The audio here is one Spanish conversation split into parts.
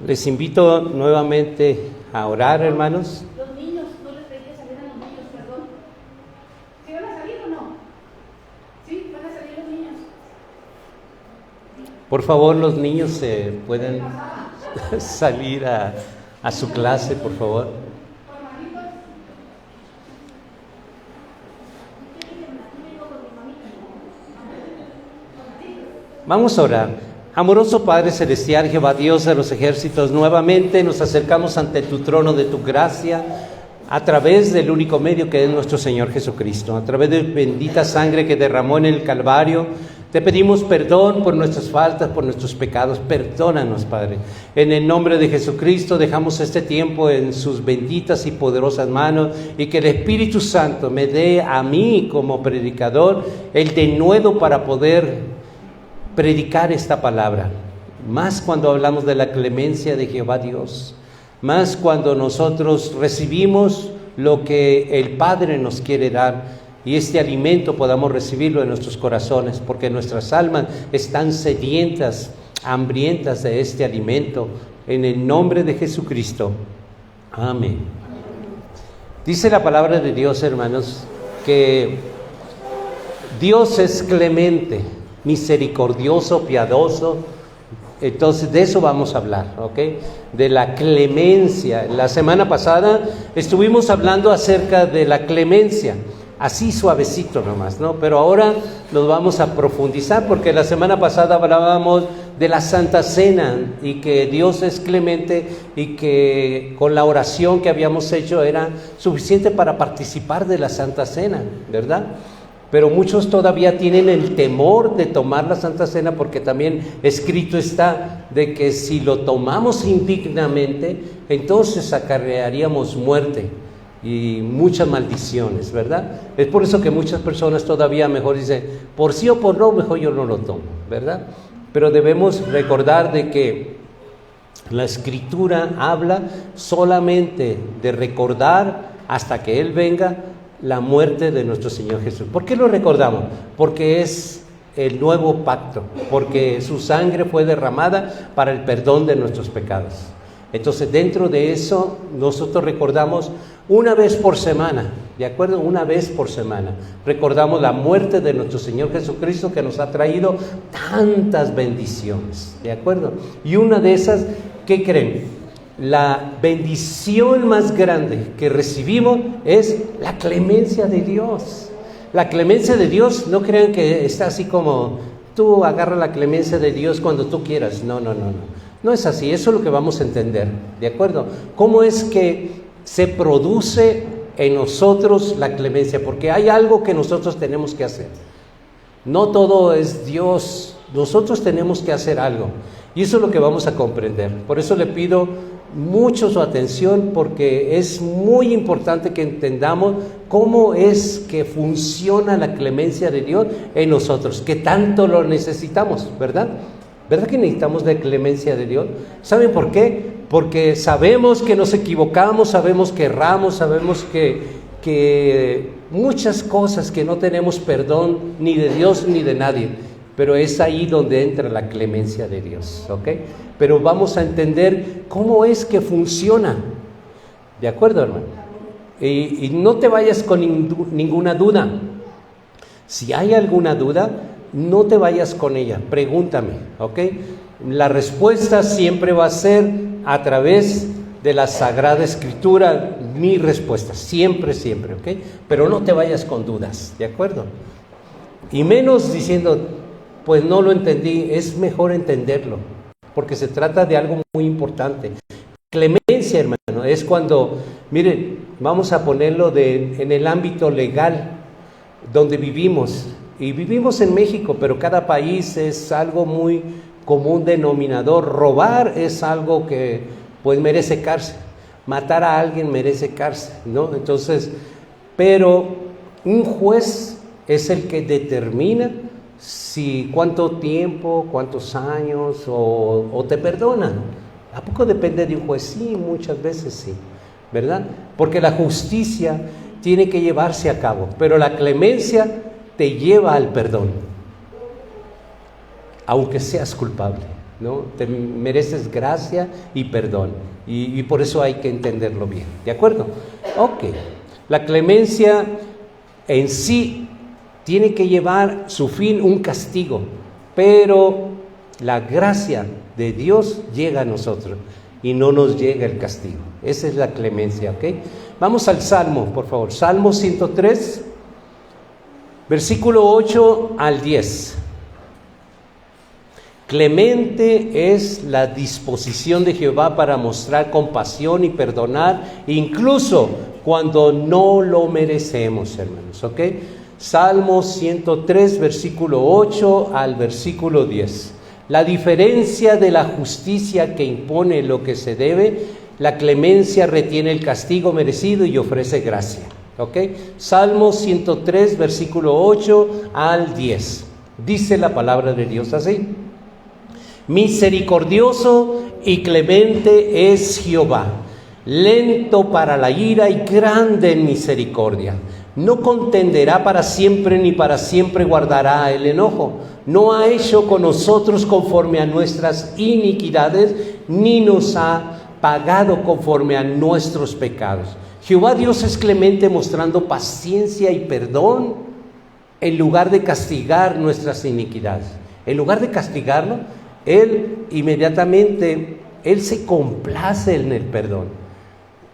Les invito nuevamente a orar, hermanos. Los niños, no les pedí que salieran los niños, perdón. ¿Sí van a salir o no? ¿Sí? ¿Van a salir los niños? Por favor, los niños pueden salir a su clase, por favor. Vamos a orar. Amoroso Padre Celestial, Jehová Dios de los ejércitos, nuevamente nos acercamos ante tu trono de tu gracia a través del único medio que es nuestro Señor Jesucristo, a través de bendita sangre que derramó en el Calvario. Te pedimos perdón por nuestras faltas, por nuestros pecados. Perdónanos, Padre. En el nombre de Jesucristo dejamos este tiempo en sus benditas y poderosas manos, y que el Espíritu Santo me dé a mí como predicador el denuedo para poder predicar esta palabra, más cuando hablamos de la clemencia de Jehová Dios, más cuando nosotros recibimos lo que el Padre nos quiere dar, y este alimento podamos recibirlo en nuestros corazones, porque nuestras almas están sedientas, hambrientas de este alimento, en el nombre de Jesucristo. Amén. Dice la palabra de Dios, hermanos, que Dios es clemente, misericordioso, piadoso. Entonces de eso vamos a hablar, ¿ok? De la clemencia. La semana pasada estuvimos hablando acerca de la clemencia, así suavecito nomás, ¿no? Pero ahora nos vamos a profundizar, porque la semana pasada hablábamos de la Santa Cena y que Dios es clemente, y que con la oración que habíamos hecho era suficiente para participar de la Santa Cena, ¿verdad? Pero muchos todavía tienen el temor de tomar la Santa Cena, porque también escrito está de que si lo tomamos indignamente, entonces acarrearíamos muerte y muchas maldiciones, ¿verdad? Es por eso que muchas personas todavía mejor dicen, por sí o por no, mejor yo no lo tomo, ¿verdad? Pero debemos recordar de que la Escritura habla solamente de recordar hasta que Él venga la muerte de nuestro Señor Jesús. ¿Por qué lo recordamos? Porque es el nuevo pacto, porque su sangre fue derramada para el perdón de nuestros pecados. Entonces, dentro de eso, nosotros recordamos una vez por semana, ¿de acuerdo? Una vez por semana recordamos la muerte de nuestro Señor Jesucristo, que nos ha traído tantas bendiciones, ¿de acuerdo? Y una de esas, ¿qué creen? La bendición más grande que recibimos es la clemencia de Dios. La clemencia de Dios, no crean que está así como tú agarras la clemencia de Dios cuando tú quieras. No. No es así, eso es lo que vamos a entender, ¿de acuerdo? ¿Cómo es que se produce en nosotros la clemencia? Porque hay algo que nosotros tenemos que hacer. No todo es Dios, nosotros tenemos que hacer algo. Y eso es lo que vamos a comprender. Por eso le pido mucho su atención, porque es muy importante que entendamos cómo es que funciona la clemencia de Dios en nosotros, que tanto lo necesitamos, ¿verdad? ¿Verdad que necesitamos de clemencia de Dios? ¿Saben por qué? Porque sabemos que nos equivocamos, sabemos que erramos, sabemos que muchas cosas que no tenemos perdón ni de Dios ni de nadie. Pero es ahí donde entra la clemencia de Dios, ¿ok? Pero vamos a entender cómo es que funciona, ¿de acuerdo, hermano? Y no te vayas con ninguna duda. Si hay alguna duda, no te vayas con ella, pregúntame, ¿ok? La respuesta siempre va a ser a través de la Sagrada Escritura, mi respuesta, siempre, ¿ok? Pero no te vayas con dudas, ¿de acuerdo? Y menos diciendo, pues no lo entendí. Es mejor entenderlo, porque se trata de algo muy importante. Clemencia, hermano, es cuando, miren, vamos a ponerlo en el ámbito legal donde vivimos, y vivimos en México, pero cada país es algo muy común denominador. Robar es algo que pues merece cárcel, matar a alguien merece cárcel, ¿no? Entonces, pero un juez es el que determina si cuánto tiempo, cuántos años o te perdonan. ¿A poco depende de un juez? Sí, muchas veces sí, ¿verdad? Porque la justicia tiene que llevarse a cabo, pero la clemencia te lleva al perdón, aunque seas culpable. ¿no? Te mereces gracia y perdón. Y por eso hay que entenderlo bien. ¿De acuerdo? Ok. La clemencia en sí tiene que llevar su fin un castigo, pero la gracia de Dios llega a nosotros y no nos llega el castigo. Esa es la clemencia, ¿ok? Vamos al Salmo, por favor. Salmo 103, versículo 8 al 10. Clemente es la disposición de Jehová para mostrar compasión y perdonar, incluso cuando no lo merecemos, hermanos, ¿ok? Salmo 103, versículo 8 al versículo 10. La diferencia de la justicia que impone lo que se debe, la clemencia retiene el castigo merecido y ofrece gracia, ¿ok? Salmo 103, versículo 8 al 10. Dice la palabra de Dios así: misericordioso y clemente es Jehová, lento para la ira y grande en misericordia. No contenderá para siempre, ni para siempre guardará el enojo. No ha hecho con nosotros conforme a nuestras iniquidades, ni nos ha pagado conforme a nuestros pecados. Jehová Dios es clemente, mostrando paciencia y perdón, en lugar de castigar nuestras iniquidades. En lugar de castigarlo, Él inmediatamente, Él se complace en el perdón.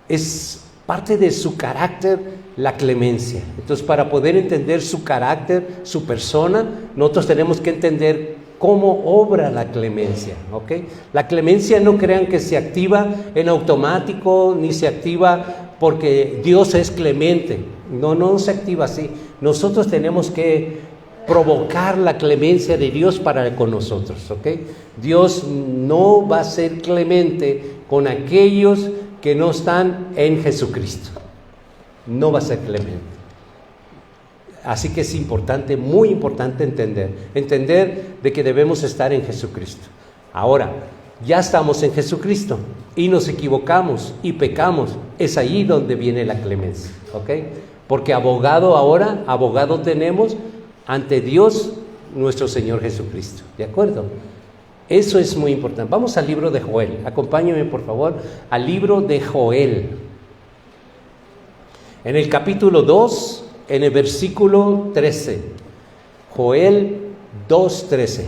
Es parte de su carácter la clemencia. Entonces, para poder entender su carácter, su persona, nosotros tenemos que entender cómo obra la clemencia, ¿ok? La clemencia, no crean que se activa en automático, ni se activa porque Dios es clemente. No se activa así. Nosotros tenemos que provocar la clemencia de Dios para con nosotros, ¿ok? Dios no va a ser clemente con aquellos que no están en Jesucristo. No va a ser clemente. Así que es importante, muy importante entender de que debemos estar en Jesucristo. Ahora, ya estamos en Jesucristo y nos equivocamos y pecamos. Es ahí donde viene la clemencia, ¿ok? Porque abogado tenemos ante Dios nuestro Señor Jesucristo, ¿de acuerdo? Eso es muy importante. Vamos al libro de Joel. Acompáñenme, por favor, al libro de Joel. En el capítulo 2, en el versículo 13. Joel 2:13.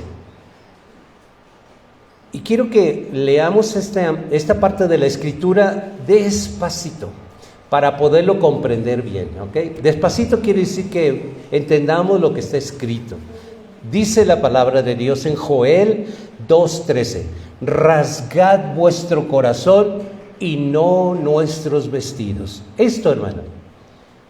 Y quiero que leamos esta parte de la Escritura despacito, para poderlo comprender bien, ¿ok? Despacito quiere decir que entendamos lo que está escrito. Dice la palabra de Dios en Joel 2:13: rasgad vuestro corazón y no nuestros vestidos. Esto, hermano,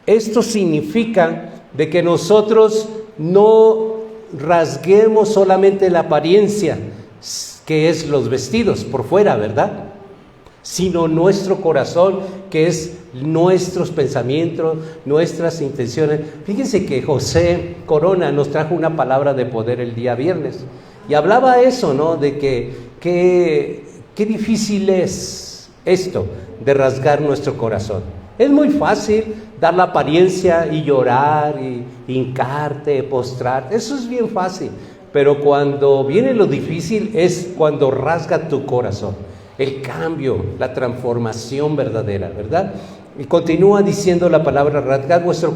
esto significa de que nosotros no rasguemos solamente la apariencia, que es los vestidos por fuera, ¿verdad? Sino nuestro corazón, que es nuestros pensamientos, nuestras intenciones. Fíjense que José Corona nos trajo una palabra de poder el día viernes y hablaba eso, ¿no? De que qué difícil es esto de rasgar nuestro corazón. Es muy fácil dar la apariencia y llorar y hincarte, postrarte. Eso es bien fácil, pero cuando viene lo difícil es cuando rasga tu corazón. El cambio, la transformación verdadera, ¿verdad? Y continúa diciendo la palabra: rasgad vuestro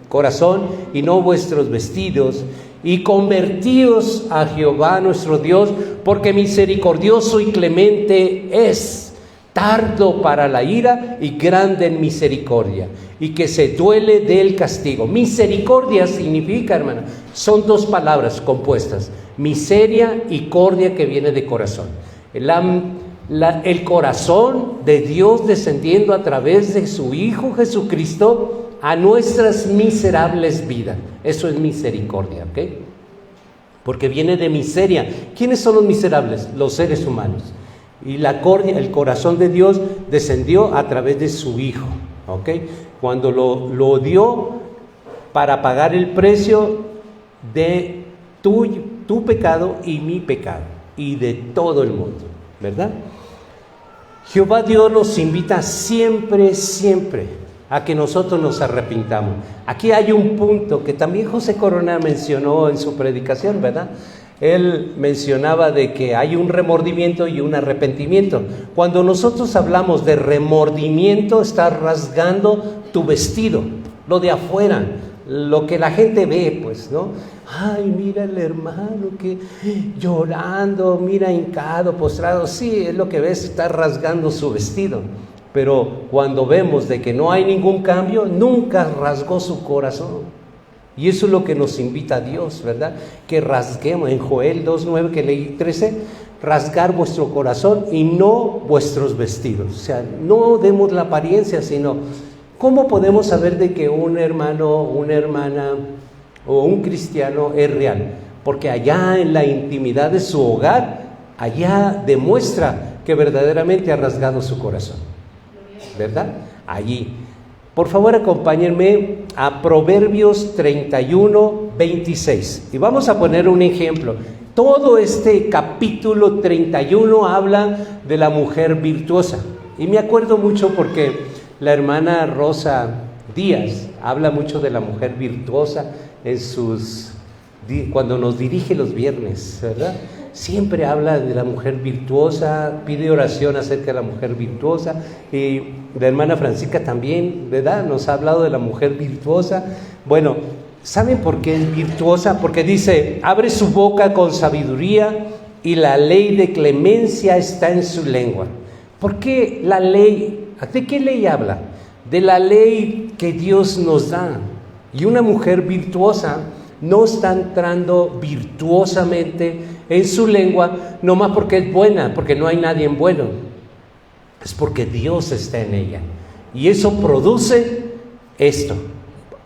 corazón y no vuestros vestidos, y convertíos a Jehová nuestro Dios, porque misericordioso y clemente es, tardo para la ira y grande en misericordia, y que se duele del castigo. Misericordia significa, hermano, son dos palabras compuestas: miseria y cordia, que viene de corazón. El corazón de Dios descendiendo a través de su Hijo Jesucristo a nuestras miserables vidas. Eso es misericordia, ¿ok? Porque viene de miseria. ¿Quiénes son los miserables? Los seres humanos. Y la cordia, el corazón de Dios descendió a través de su Hijo, ¿ok? Cuando lo dio para pagar el precio de tu pecado y mi pecado, y de todo el mundo, ¿verdad? Jehová Dios nos invita siempre a que nosotros nos arrepintamos. Aquí hay un punto que también José Corona mencionó en su predicación, ¿verdad? Él mencionaba de que hay un remordimiento y un arrepentimiento. Cuando nosotros hablamos de remordimiento, estás rasgando tu vestido, lo de afuera, lo que la gente ve, pues, ¿no? Ay, mira el hermano que llorando, mira hincado, postrado. Sí, es lo que ves, está rasgando su vestido. Pero cuando vemos de que no hay ningún cambio, nunca rasgó su corazón. Y eso es lo que nos invita a Dios, ¿verdad? Que rasguemos, en Joel 2:9 que leí 13, rasgar vuestro corazón y no vuestros vestidos. O sea, no demos la apariencia, sino ¿cómo podemos saber de que un hermano, una hermana o un cristiano es real? Porque allá en la intimidad de su hogar, allá demuestra que verdaderamente ha rasgado su corazón, ¿verdad? Allí. Por favor, acompáñenme a Proverbios 31:26. Y vamos a poner un ejemplo. Todo este capítulo 31 habla de la mujer virtuosa. Y me acuerdo mucho porque la hermana Rosa Díaz habla mucho de la mujer virtuosa cuando nos dirige los viernes, ¿verdad? Siempre habla de la mujer virtuosa, pide oración acerca de la mujer virtuosa. Y la hermana Francisca también, ¿verdad? Nos ha hablado de la mujer virtuosa. Bueno, ¿saben por qué es virtuosa? Porque dice, abre su boca con sabiduría y la ley de clemencia está en su lengua. ¿Por qué la ley? ¿De qué ley habla? De la ley que Dios nos da. Y una mujer virtuosa no está entrando virtuosamente en su lengua, no más porque es buena, porque no hay nadie bueno. Es porque Dios está en ella. Y eso produce esto,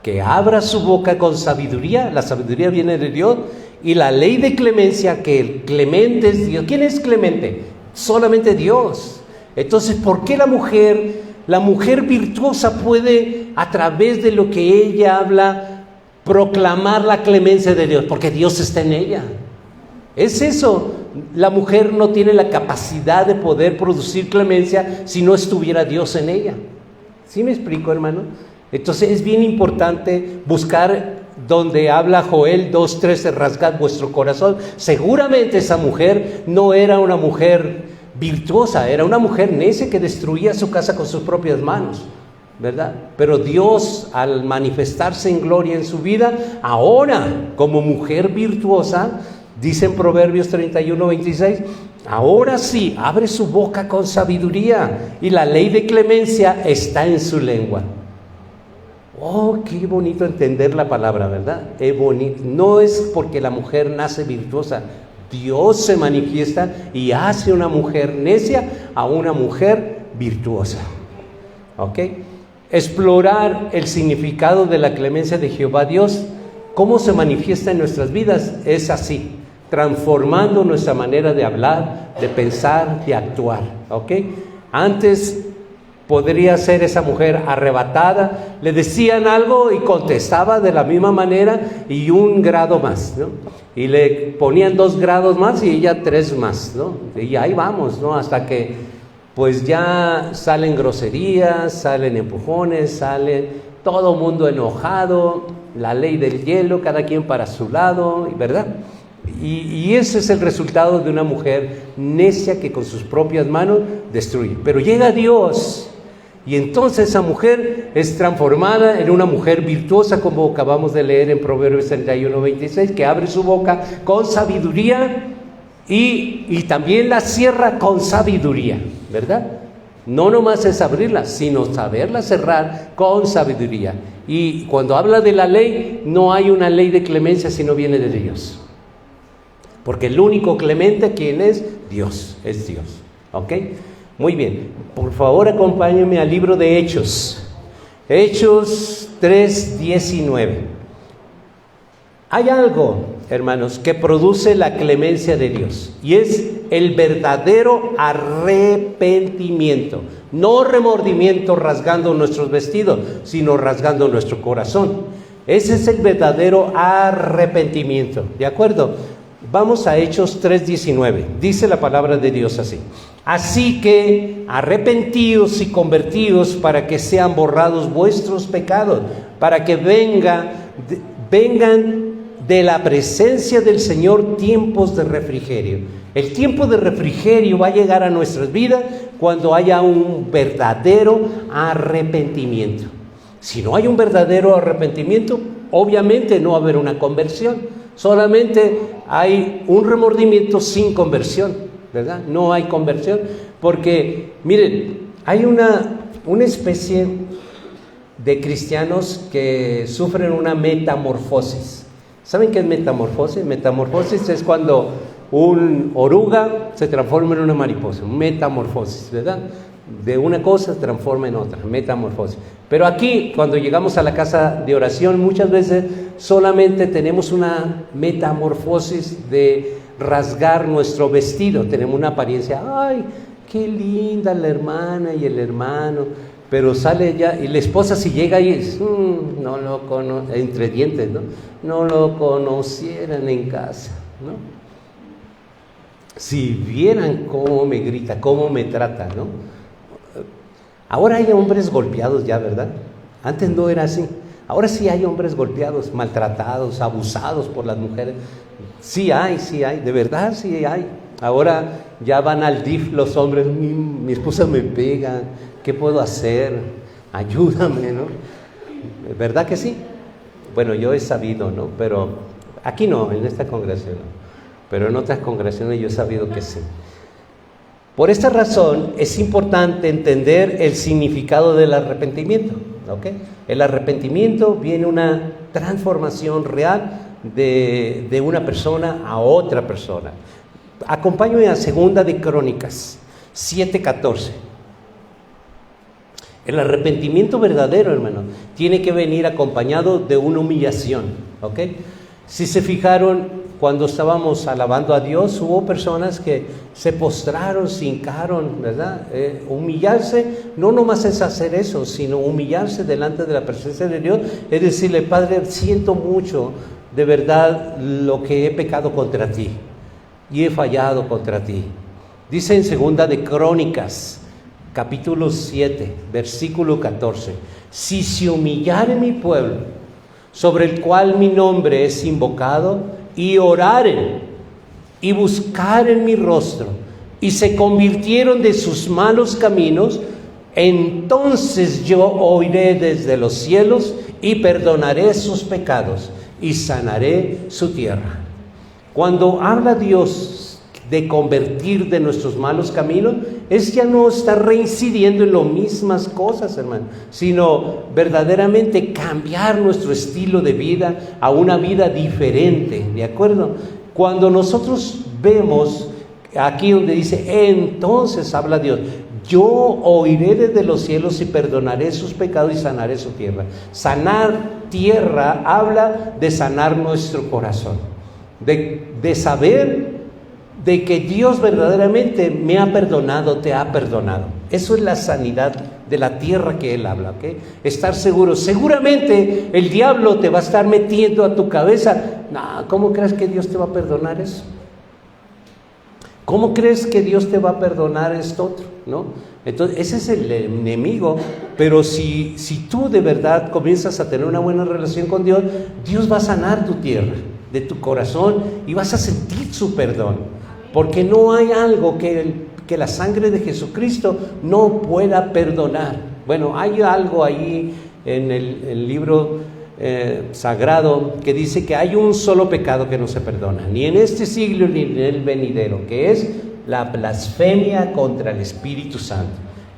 que abra su boca con sabiduría. La sabiduría viene de Dios. Y la ley de clemencia, que el clemente es Dios. ¿Quién es clemente? Solamente Dios. Entonces, ¿por qué la mujer virtuosa puede, a través de lo que ella habla, proclamar la clemencia de Dios? Porque Dios está en ella. Es eso. La mujer no tiene la capacidad de poder producir clemencia si no estuviera Dios en ella. ¿Sí me explico, hermano? Entonces es bien importante buscar donde habla Joel 2:13, rasgad vuestro corazón. Seguramente esa mujer no era una mujer virtuosa, era una mujer necia que destruía su casa con sus propias manos, ¿verdad? Pero Dios, al manifestarse en gloria en su vida, ahora como mujer virtuosa, dice en Proverbios 31:26, ahora sí, abre su boca con sabiduría y la ley de clemencia está en su lengua. Oh, qué bonito entender la palabra, ¿verdad? Es bonito. No es porque la mujer nace virtuosa. Dios se manifiesta y hace una mujer necia a una mujer virtuosa. ¿Ok? Explorar el significado de la clemencia de Jehová Dios, cómo se manifiesta en nuestras vidas, es así, transformando nuestra manera de hablar, de pensar, de actuar. ¿Ok? Antes podría ser esa mujer arrebatada, le decían algo y contestaba de la misma manera y 1 grado más, ¿no? Y le ponían 2 grados más y ella 3 más, ¿no? Y ahí vamos, ¿no? Hasta que pues ya salen groserías, salen empujones, sale todo mundo enojado, la ley del hielo, cada quien para su lado, ¿verdad? Y ese es el resultado de una mujer necia que con sus propias manos destruye. Pero llega Dios y entonces esa mujer es transformada en una mujer virtuosa, como acabamos de leer en Proverbios 31:26, que abre su boca con sabiduría y también la cierra con sabiduría, ¿verdad? No nomás es abrirla, sino saberla cerrar con sabiduría. Y cuando habla de la ley, no hay una ley de clemencia si no viene de Dios. Porque el único clemente, ¿quién es? Dios, es Dios. ¿Ok? Muy bien. Por favor, acompáñenme al libro de Hechos. Hechos 3:19. Hay algo, hermanos, que produce la clemencia de Dios. Y es el verdadero arrepentimiento. No remordimiento rasgando nuestros vestidos, sino rasgando nuestro corazón. Ese es el verdadero arrepentimiento. ¿De acuerdo? Vamos a Hechos 3:19. Dice la palabra de Dios así. Así que arrepentidos y convertidos para que sean borrados vuestros pecados, para que vengan de la presencia del Señor tiempos de refrigerio. El tiempo de refrigerio va a llegar a nuestras vidas cuando haya un verdadero arrepentimiento. Si no hay un verdadero arrepentimiento, obviamente no va a haber una conversión. Solamente hay un remordimiento sin conversión, ¿verdad? No hay conversión porque, miren, hay una especie de cristianos que sufren una metamorfosis. ¿Saben qué es metamorfosis? Metamorfosis es cuando un oruga se transforma en una mariposa, metamorfosis, ¿verdad? De una cosa se transforma en otra, metamorfosis. Pero aquí, cuando llegamos a la casa de oración, muchas veces solamente tenemos una metamorfosis de rasgar nuestro vestido. Tenemos una apariencia, ¡ay, qué linda la hermana y el hermano! Pero sale ya, y la esposa si llega y es, no lo conoce, entre dientes, ¿no? No lo conocieran en casa, ¿no? Si vieran cómo me grita, cómo me trata, ¿no? Ahora hay hombres golpeados ya, ¿verdad? Antes no era así. Ahora sí hay hombres golpeados, maltratados, abusados por las mujeres. Sí hay, de verdad sí hay. Ahora ya van al DIF los hombres, mi esposa me pega, ¿qué puedo hacer? Ayúdame, ¿no? ¿Verdad que sí? Bueno, yo he sabido, ¿no? Pero aquí no, en esta congregación no. Pero en otras congregaciones yo he sabido que sí. Por esta razón es importante entender el significado del arrepentimiento, ¿ok? El arrepentimiento viene una transformación real de una persona a otra persona. Acompáñame a Segunda de Crónicas 7:14. El arrepentimiento verdadero, hermano, tiene que venir acompañado de una humillación, ¿ok? Si se fijaron, cuando estábamos alabando a Dios, hubo personas que se postraron, se hincaron, ¿verdad? Humillarse, no nomás es hacer eso, sino humillarse delante de la presencia de Dios, es decirle, Padre, siento mucho, de verdad, lo que he pecado contra ti, y he fallado contra ti. Dice en Segunda de Crónicas, capítulo 7, versículo 14, si se humillare mi pueblo, sobre el cual mi nombre es invocado, y oraren, y buscaren mi rostro, y se convirtieron de sus malos caminos, entonces yo oiré desde los cielos, y perdonaré sus pecados, y sanaré su tierra. Cuando habla Dios de convertir de nuestros malos caminos, es ya no estar reincidiendo en las mismas cosas, hermano, sino verdaderamente cambiar nuestro estilo de vida a una vida diferente, ¿de acuerdo? Cuando nosotros vemos aquí donde dice, entonces habla Dios, yo oiré desde los cielos y perdonaré sus pecados y sanaré su tierra. Sanar tierra habla de sanar nuestro corazón, de saber de que Dios verdaderamente me ha perdonado, te ha perdonado. Eso es la sanidad de la tierra que Él habla, ¿ok? Estar seguro. Seguramente el diablo te va a estar metiendo a tu cabeza, no, ¿cómo crees que Dios te va a perdonar eso? ¿Cómo crees que Dios te va a perdonar esto otro? ¿No? Entonces, ese es el enemigo. Pero si tú de verdad comienzas a tener una buena relación con Dios, Dios va a sanar tu tierra, de tu corazón, y vas a sentir su perdón. Porque no hay algo que la sangre de Jesucristo no pueda perdonar. Bueno, hay algo ahí en el libro sagrado que dice que hay un solo pecado que no se perdona, ni en este siglo ni en el venidero, que es la blasfemia contra el Espíritu Santo.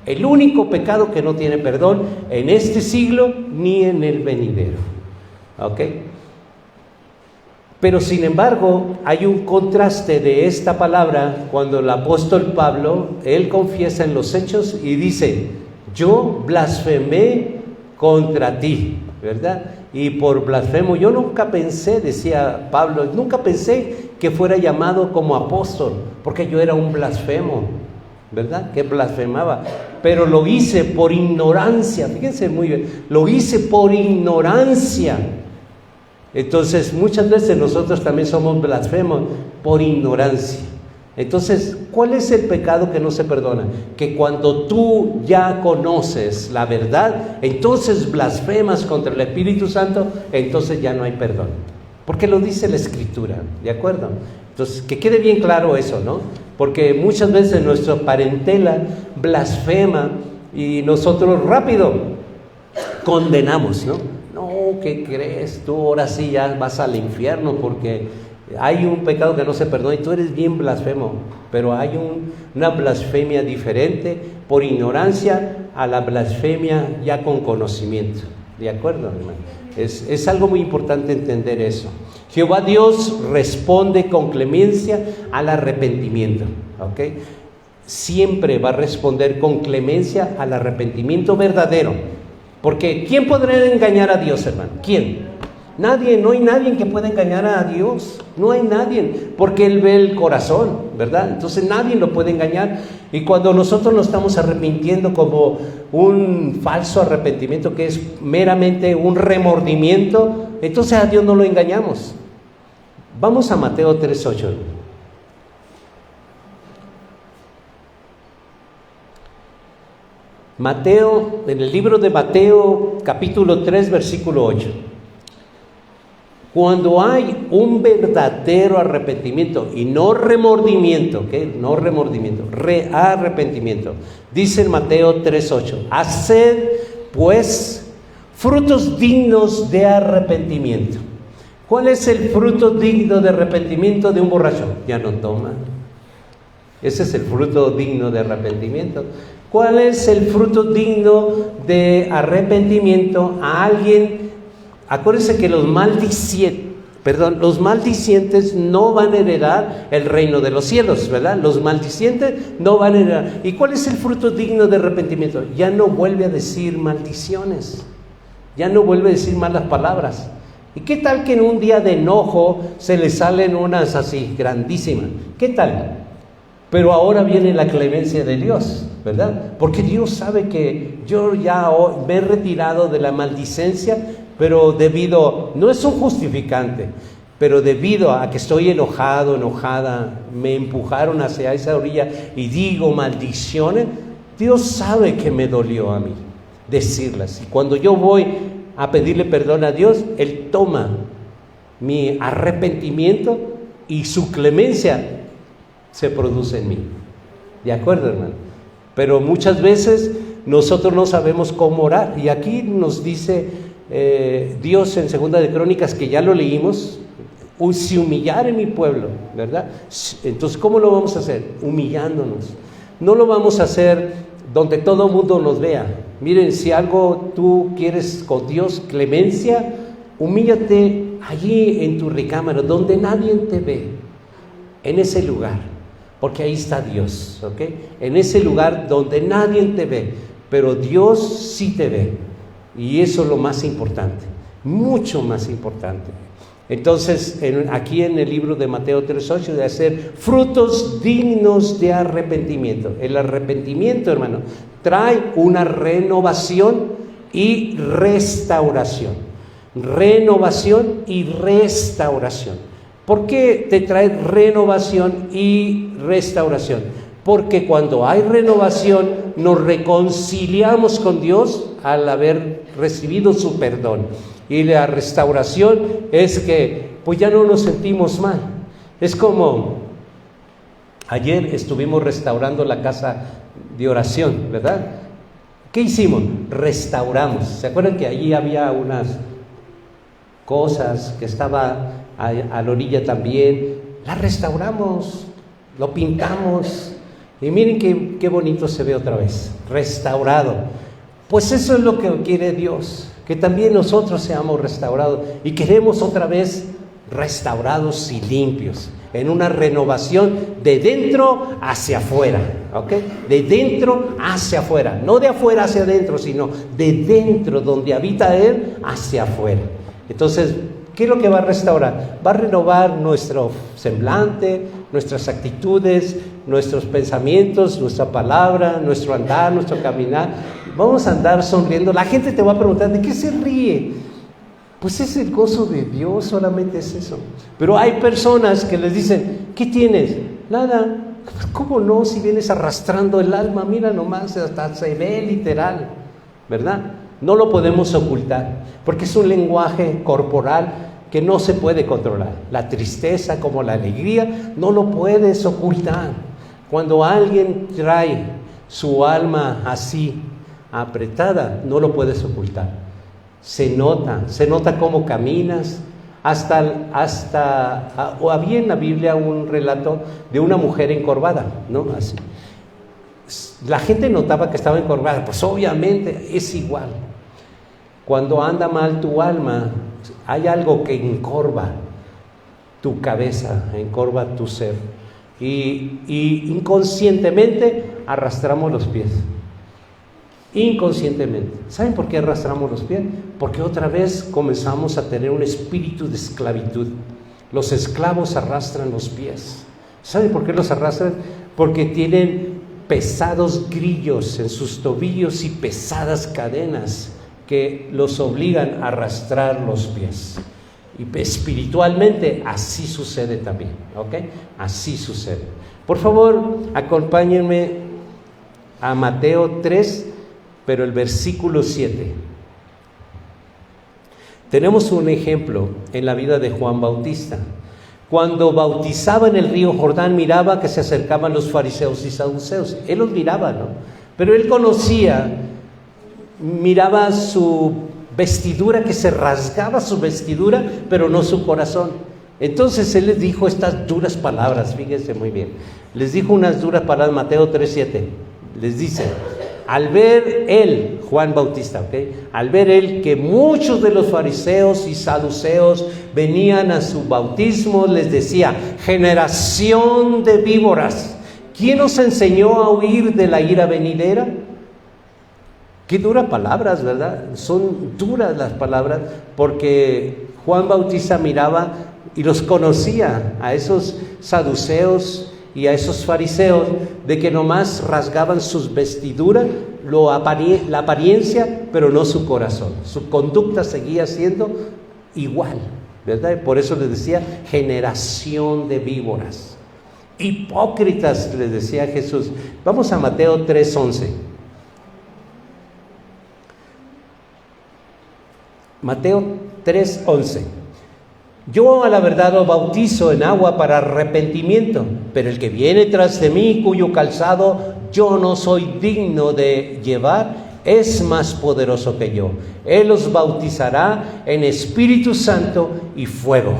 El único pecado que no tiene perdón en este siglo ni en el venidero. ¿Ok? Pero sin embargo, hay un contraste de esta palabra cuando el apóstol Pablo, él confiesa en los Hechos y dice, yo blasfemé contra ti, ¿verdad? Y por blasfemo, yo nunca pensé, decía Pablo, nunca pensé que fuera llamado como apóstol, porque yo era un blasfemo, ¿verdad? Que blasfemaba, pero lo hice por ignorancia, fíjense muy bien, lo hice por ignorancia. Entonces, muchas veces nosotros también somos blasfemos por ignorancia. Entonces, ¿cuál es el pecado que no se perdona? Que cuando tú ya conoces la verdad, entonces blasfemas contra el Espíritu Santo, entonces ya no hay perdón. porque lo dice la Escritura, ¿de acuerdo? Entonces, que quede bien claro eso, ¿no? Porque muchas veces nuestra parentela blasfema y nosotros rápido condenamos, ¿no? No, ¿qué crees? Tú ahora sí ya vas al infierno porque hay un pecado que no se perdona y tú eres bien blasfemo, pero hay una blasfemia diferente por ignorancia a la blasfemia ya con conocimiento, ¿de acuerdo, hermano? Es algo muy importante entender eso. Jehová Dios responde con clemencia al arrepentimiento, ¿ok? Siempre va a responder con clemencia al arrepentimiento verdadero, porque ¿quién podrá engañar a Dios, hermano? ¿Quién? Nadie, no hay nadie que pueda engañar a Dios, no hay nadie, porque Él ve el corazón, ¿verdad? Entonces nadie lo puede engañar, y cuando nosotros nos estamos arrepintiendo como un falso arrepentimiento, que es meramente un remordimiento, entonces a Dios no lo engañamos. Vamos a Mateo 3:8. Mateo, en el libro de Mateo, capítulo 3, versículo 8. Cuando hay un verdadero arrepentimiento y no remordimiento, ¿ok? No remordimiento, arrepentimiento. Dice en Mateo 3:8, haced pues frutos dignos de arrepentimiento. ¿Cuál es el fruto digno de arrepentimiento de un borracho? Ya no toma. Ese es el fruto digno de arrepentimiento. ¿Cuál es el fruto digno de arrepentimiento a alguien? Acuérdense que los maldicientes no van a heredar el reino de los cielos, ¿verdad? Los maldicientes no van a heredar. ¿Y cuál es el fruto digno de arrepentimiento? Ya no vuelve a decir maldiciones, ya no vuelve a decir malas palabras. ¿Y qué tal que en un día de enojo se le salen unas así, grandísimas? ¿Qué tal? Pero ahora viene la clemencia de Dios, ¿verdad? Porque Dios sabe que yo ya me he retirado de la maldicencia, pero no es un justificante, pero debido a que estoy enojada, me empujaron hacia esa orilla y digo maldiciones, Dios sabe que me dolió a mí decirlas. Y cuando yo voy a pedirle perdón a Dios, Él toma mi arrepentimiento y su clemencia se produce en mí. ¿De acuerdo, hermano? Pero muchas veces nosotros no sabemos cómo orar. Y aquí nos dice Dios en Segunda de Crónicas, que ya lo leímos, si humillar en mi pueblo, ¿verdad? Entonces, ¿cómo lo vamos a hacer? Humillándonos. No lo vamos a hacer donde todo el mundo nos vea. Miren, si algo tú quieres con Dios, clemencia, humíllate allí en tu recámara, donde nadie te ve, en ese lugar, porque ahí está Dios, ¿ok? En ese lugar donde nadie te ve, pero Dios sí te ve, y eso es lo más importante, mucho más importante. Entonces, aquí en el libro de Mateo 3:8, de hacer frutos dignos de arrepentimiento. El arrepentimiento, hermano, trae una renovación y restauración. Renovación y restauración. ¿Por qué te trae renovación y restauración? Porque cuando hay renovación, nos reconciliamos con Dios al haber recibido su perdón. Y la restauración es que pues ya no nos sentimos mal. Es como ayer estuvimos restaurando la casa de oración, ¿verdad? ¿Qué hicimos? Restauramos. ¿Se acuerdan que allí había unas cosas que estaba a la orilla también? Las restauramos, lo pintamos y miren qué bonito se ve otra vez, restaurado. Pues eso es lo que quiere Dios, que también nosotros seamos restaurados, y queremos otra vez restaurados y limpios, en una renovación de dentro hacia afuera, ¿ok? De dentro hacia afuera, no de afuera hacia adentro, sino de dentro, donde habita Él, hacia afuera. Entonces, ¿qué es lo que va a restaurar? Va a renovar nuestro semblante, nuestras actitudes, nuestros pensamientos, nuestra palabra, nuestro andar, nuestro caminar. Vamos a andar sonriendo. La gente te va a preguntar, ¿de qué se ríe? Pues es el gozo de Dios, solamente es eso. Pero hay personas que les dicen, ¿qué tienes? Nada. ¿Cómo no? Si vienes arrastrando el alma, mira nomás, hasta se ve literal, ¿verdad? No lo podemos ocultar, porque es un lenguaje corporal que no se puede controlar. La tristeza como la alegría no lo puedes ocultar. Cuando alguien trae su alma así apretada, no lo puedes ocultar. Se nota cómo caminas. O había en la Biblia un relato de una mujer encorvada, ¿no? Así. La gente notaba que estaba encorvada, pues obviamente es igual. Cuando anda mal tu alma, hay algo que encorva tu cabeza, encorva tu ser. Y inconscientemente arrastramos los pies. Inconscientemente. ¿Saben por qué arrastramos los pies? Porque otra vez comenzamos a tener un espíritu de esclavitud. Los esclavos arrastran los pies. ¿Saben por qué los arrastran? Porque tienen pesados grillos en sus tobillos y pesadas cadenas que los obligan a arrastrar los pies. Y espiritualmente así sucede también, ¿ok? Así sucede. Por favor, acompáñenme a Mateo 3, pero el versículo 7. Tenemos un ejemplo en la vida de Juan Bautista. Cuando bautizaba en el río Jordán, miraba que se acercaban los fariseos y saduceos. Él los miraba, ¿no? Pero él miraba su vestidura, que se rasgaba su vestidura, pero no su corazón. Entonces él les dijo estas duras palabras, fíjense muy bien. Les dijo unas duras palabras, Mateo 3:7. Les dice: al ver él, Juan Bautista, al ver él que muchos de los fariseos y saduceos venían a su bautismo, les decía: generación de víboras, ¿quién os enseñó a huir de la ira venidera? Qué duras palabras, ¿verdad? Son duras las palabras, porque Juan Bautista miraba y los conocía a esos saduceos y a esos fariseos, de que nomás rasgaban sus vestiduras, la apariencia, pero no su corazón. Su conducta seguía siendo igual, ¿verdad? Por eso les decía: generación de víboras, hipócritas, les decía Jesús. Vamos a Mateo 3:11. Mateo 3:11. Yo a la verdad os bautizo en agua para arrepentimiento, pero el que viene tras de mí, cuyo calzado yo no soy digno de llevar, es más poderoso que yo. Él os bautizará en Espíritu Santo y fuego.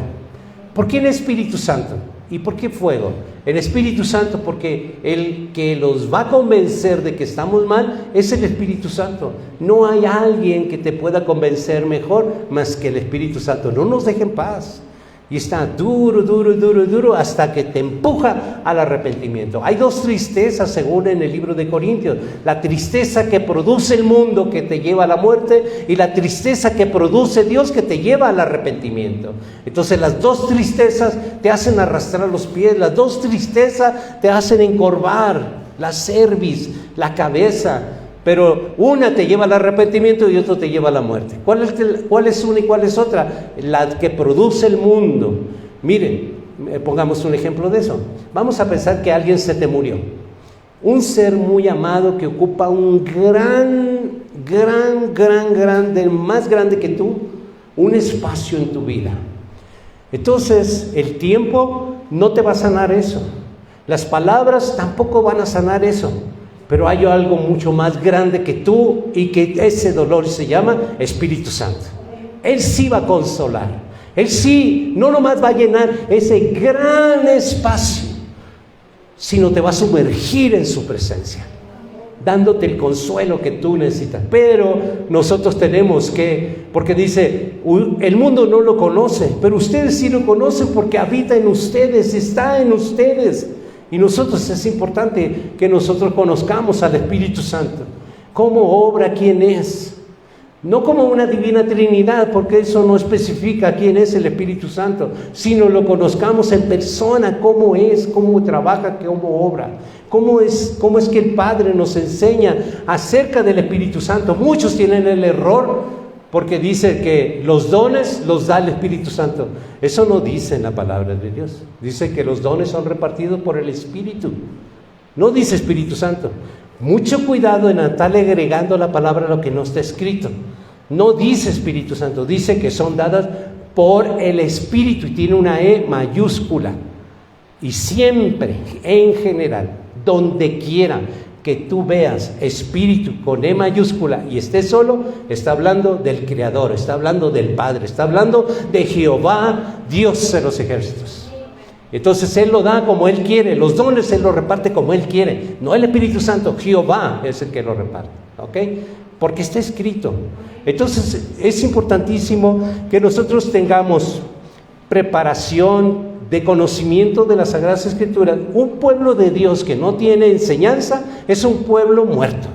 ¿Por qué en Espíritu Santo? ¿Y por qué fuego? En Espíritu Santo porque el que los va a convencer de que estamos mal es el Espíritu Santo. No hay alguien que te pueda convencer mejor más que el Espíritu Santo. No nos deje en paz. Y está duro hasta que te empuja al arrepentimiento. Hay dos tristezas según en el libro de Corintios: la tristeza que produce el mundo, que te lleva a la muerte, y la tristeza que produce Dios, que te lleva al arrepentimiento. Entonces las dos tristezas te hacen arrastrar los pies, las dos tristezas te hacen encorvar la cerviz, la cabeza. Pero una te lleva al arrepentimiento y otra te lleva a la muerte. ¿Cuál es una y cuál es otra? La que produce el mundo. Miren, pongamos un ejemplo de eso. Vamos a pensar que alguien se te murió. Un ser muy amado que ocupa un más grande que tú, un espacio en tu vida. Entonces, el tiempo no te va a sanar eso. Las palabras tampoco van a sanar eso. Pero hay algo mucho más grande que tú, y que ese dolor se llama Espíritu Santo. Él sí va a consolar. Él sí, no nomás va a llenar ese gran espacio, sino te va a sumergir en su presencia, dándote el consuelo que tú necesitas. Pero nosotros tenemos que, porque dice, el mundo no lo conoce, pero ustedes sí lo conocen porque habita en ustedes, está en ustedes. Y nosotros, es importante que nosotros conozcamos al Espíritu Santo, cómo obra, quién es, no como una divina Trinidad, porque eso no especifica quién es el Espíritu Santo, sino lo conozcamos en persona, cómo es, cómo trabaja, cómo obra, cómo es que el Padre nos enseña acerca del Espíritu Santo. Muchos tienen el error porque dice que los dones los da el Espíritu Santo. Eso no dice en la palabra de Dios. Dice que los dones son repartidos por el Espíritu. No dice Espíritu Santo. Mucho cuidado en estarle agregando la palabra a lo que no está escrito. No dice Espíritu Santo. Dice que son dadas por el Espíritu, y tiene una E mayúscula. Y siempre, en general, donde quiera que tú veas Espíritu con E mayúscula y esté solo, está hablando del Creador, está hablando del Padre, está hablando de Jehová, Dios de los ejércitos. Entonces Él lo da como Él quiere, los dones Él los reparte como Él quiere, no el Espíritu Santo, Jehová es el que lo reparte, ¿ok? Porque está escrito. Entonces es importantísimo que nosotros tengamos preparación de conocimiento de las Sagradas Escrituras. Un pueblo de Dios que no tiene enseñanza es un pueblo muerto,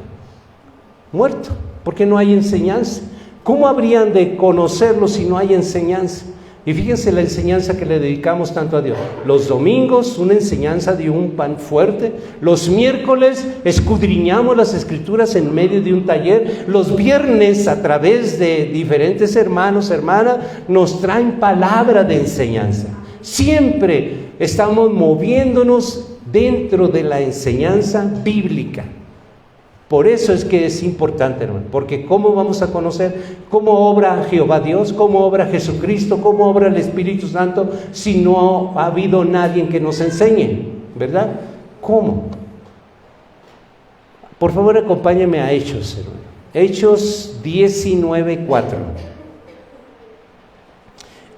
porque no hay enseñanza. ¿Cómo habrían de conocerlo si no hay enseñanza? Y fíjense la enseñanza que le dedicamos tanto a Dios. Los domingos, una enseñanza de un pan fuerte. Los miércoles, escudriñamos las Escrituras en medio de un taller. Los viernes, a través de diferentes hermanos, hermanas, nos traen palabra de enseñanza. Siempre estamos moviéndonos dentro de la enseñanza bíblica. Por eso es que es importante, hermano, porque ¿cómo vamos a conocer cómo obra Jehová Dios, cómo obra Jesucristo, cómo obra el Espíritu Santo, si no ha habido nadie que nos enseñe, ¿verdad? ¿Cómo? Por favor, acompáñame a Hechos, hermano. Hechos 19:4.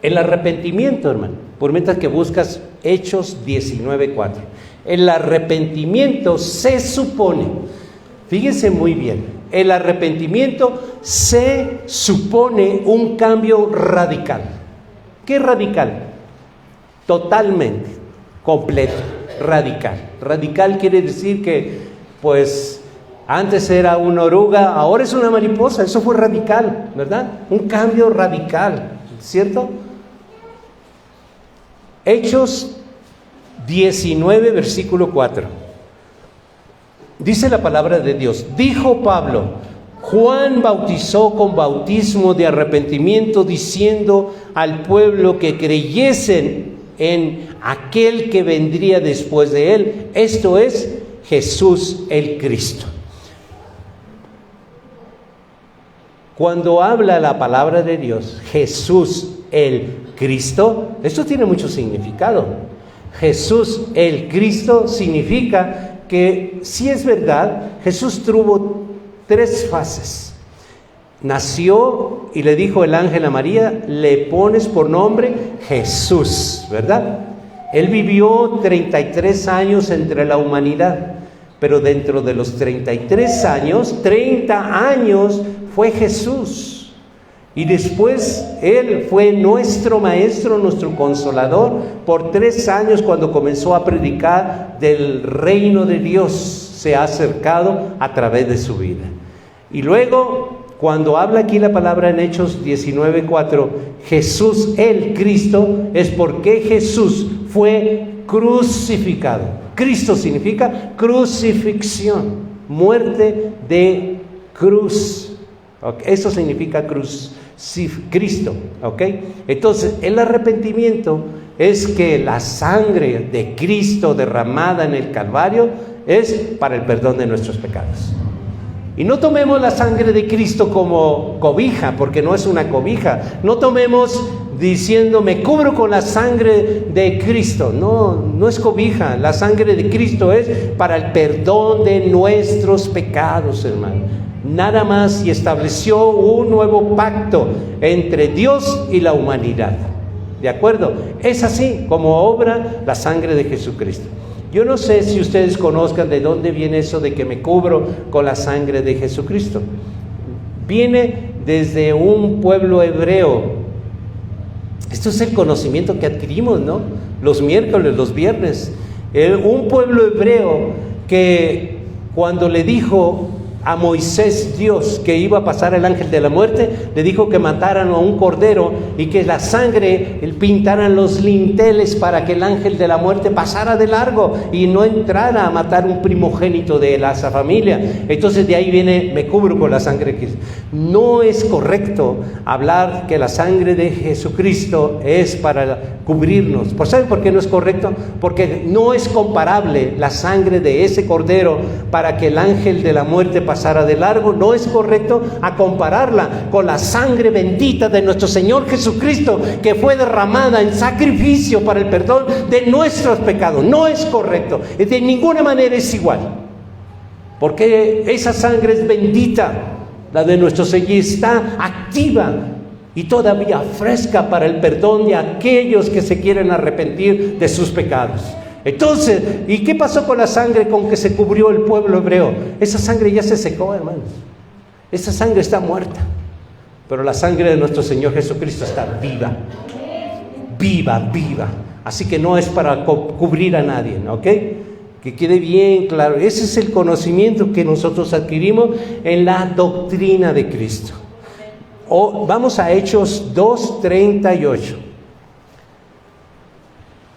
El arrepentimiento, hermano, por mientras que buscas Hechos 19:4. El arrepentimiento se supone, fíjense muy bien, el arrepentimiento se supone un cambio radical. ¿Qué radical? Totalmente, completo, radical. Radical quiere decir que, pues, antes era una oruga, ahora es una mariposa. Eso fue radical, ¿verdad? Un cambio radical, ¿cierto? Hechos 19, versículo 4. Dice la palabra de Dios: dijo Pablo, Juan bautizó con bautismo de arrepentimiento, diciendo al pueblo que creyesen en aquel que vendría después de él, esto es, Jesús el Cristo. Cuando habla la palabra de Dios, Jesús el Cristo, esto tiene mucho significado. Jesús el Cristo significa que, si es verdad, Jesús tuvo 3 fases. Nació y le dijo el ángel a María, le pones por nombre Jesús, ¿verdad? Él vivió 33 años entre la humanidad, pero dentro de los 33 años, 30 años fue Jesús. Y después Él fue nuestro maestro, nuestro consolador, por 3 años cuando comenzó a predicar del reino de Dios. Se ha acercado a través de su vida. Y luego, cuando habla aquí la palabra en Hechos 19:4, Jesús el Cristo, es porque Jesús fue crucificado. Cristo significa crucifixión, muerte de cruz. Okay. Eso significa cruz. Cristo, ¿ok? Entonces, el arrepentimiento es que la sangre de Cristo derramada en el Calvario es para el perdón de nuestros pecados. Y no tomemos la sangre de Cristo como cobija, porque no es una cobija. No tomemos diciendo, me cubro con la sangre de Cristo. No, no es cobija. La sangre de Cristo es para el perdón de nuestros pecados, hermano. Nada más, y estableció un nuevo pacto entre Dios y la humanidad. ¿De acuerdo? Es así como obra la sangre de Jesucristo. Yo no sé si ustedes conozcan de dónde viene eso de que me cubro con la sangre de Jesucristo. Viene desde un pueblo hebreo. Esto es el conocimiento que adquirimos, ¿no? Los miércoles, los viernes. Un pueblo hebreo que cuando le dijo a Moisés Dios que iba a pasar el ángel de la muerte, le dijo que mataran a un cordero y que la sangre pintaran los linteles para que el ángel de la muerte pasara de largo y no entrara a matar un primogénito de esa familia. Entonces de ahí viene, me cubro con la sangre de Cristo. No es correcto hablar que la sangre de Jesucristo es para cubrirnos. ¿Saben por qué no es correcto? Porque no es comparable la sangre de ese cordero para que el ángel de la muerte pasara de largo. No es correcto a compararla con la sangre bendita de nuestro Señor Jesucristo, que fue derramada en sacrificio para el perdón de nuestros pecados. No es correcto, de ninguna manera es igual, porque esa sangre es bendita, la de nuestro Señor, está activa y todavía fresca para el perdón de aquellos que se quieren arrepentir de sus pecados. Entonces, ¿y qué pasó con la sangre con que se cubrió el pueblo hebreo? Esa sangre ya se secó, hermanos. Esa sangre está muerta. Pero la sangre de nuestro Señor Jesucristo está viva. Viva, viva. Así que no es para cubrir a nadie, ¿ok? Que quede bien claro. Ese es el conocimiento que nosotros adquirimos en la doctrina de Cristo. Vamos a Hechos 2:38.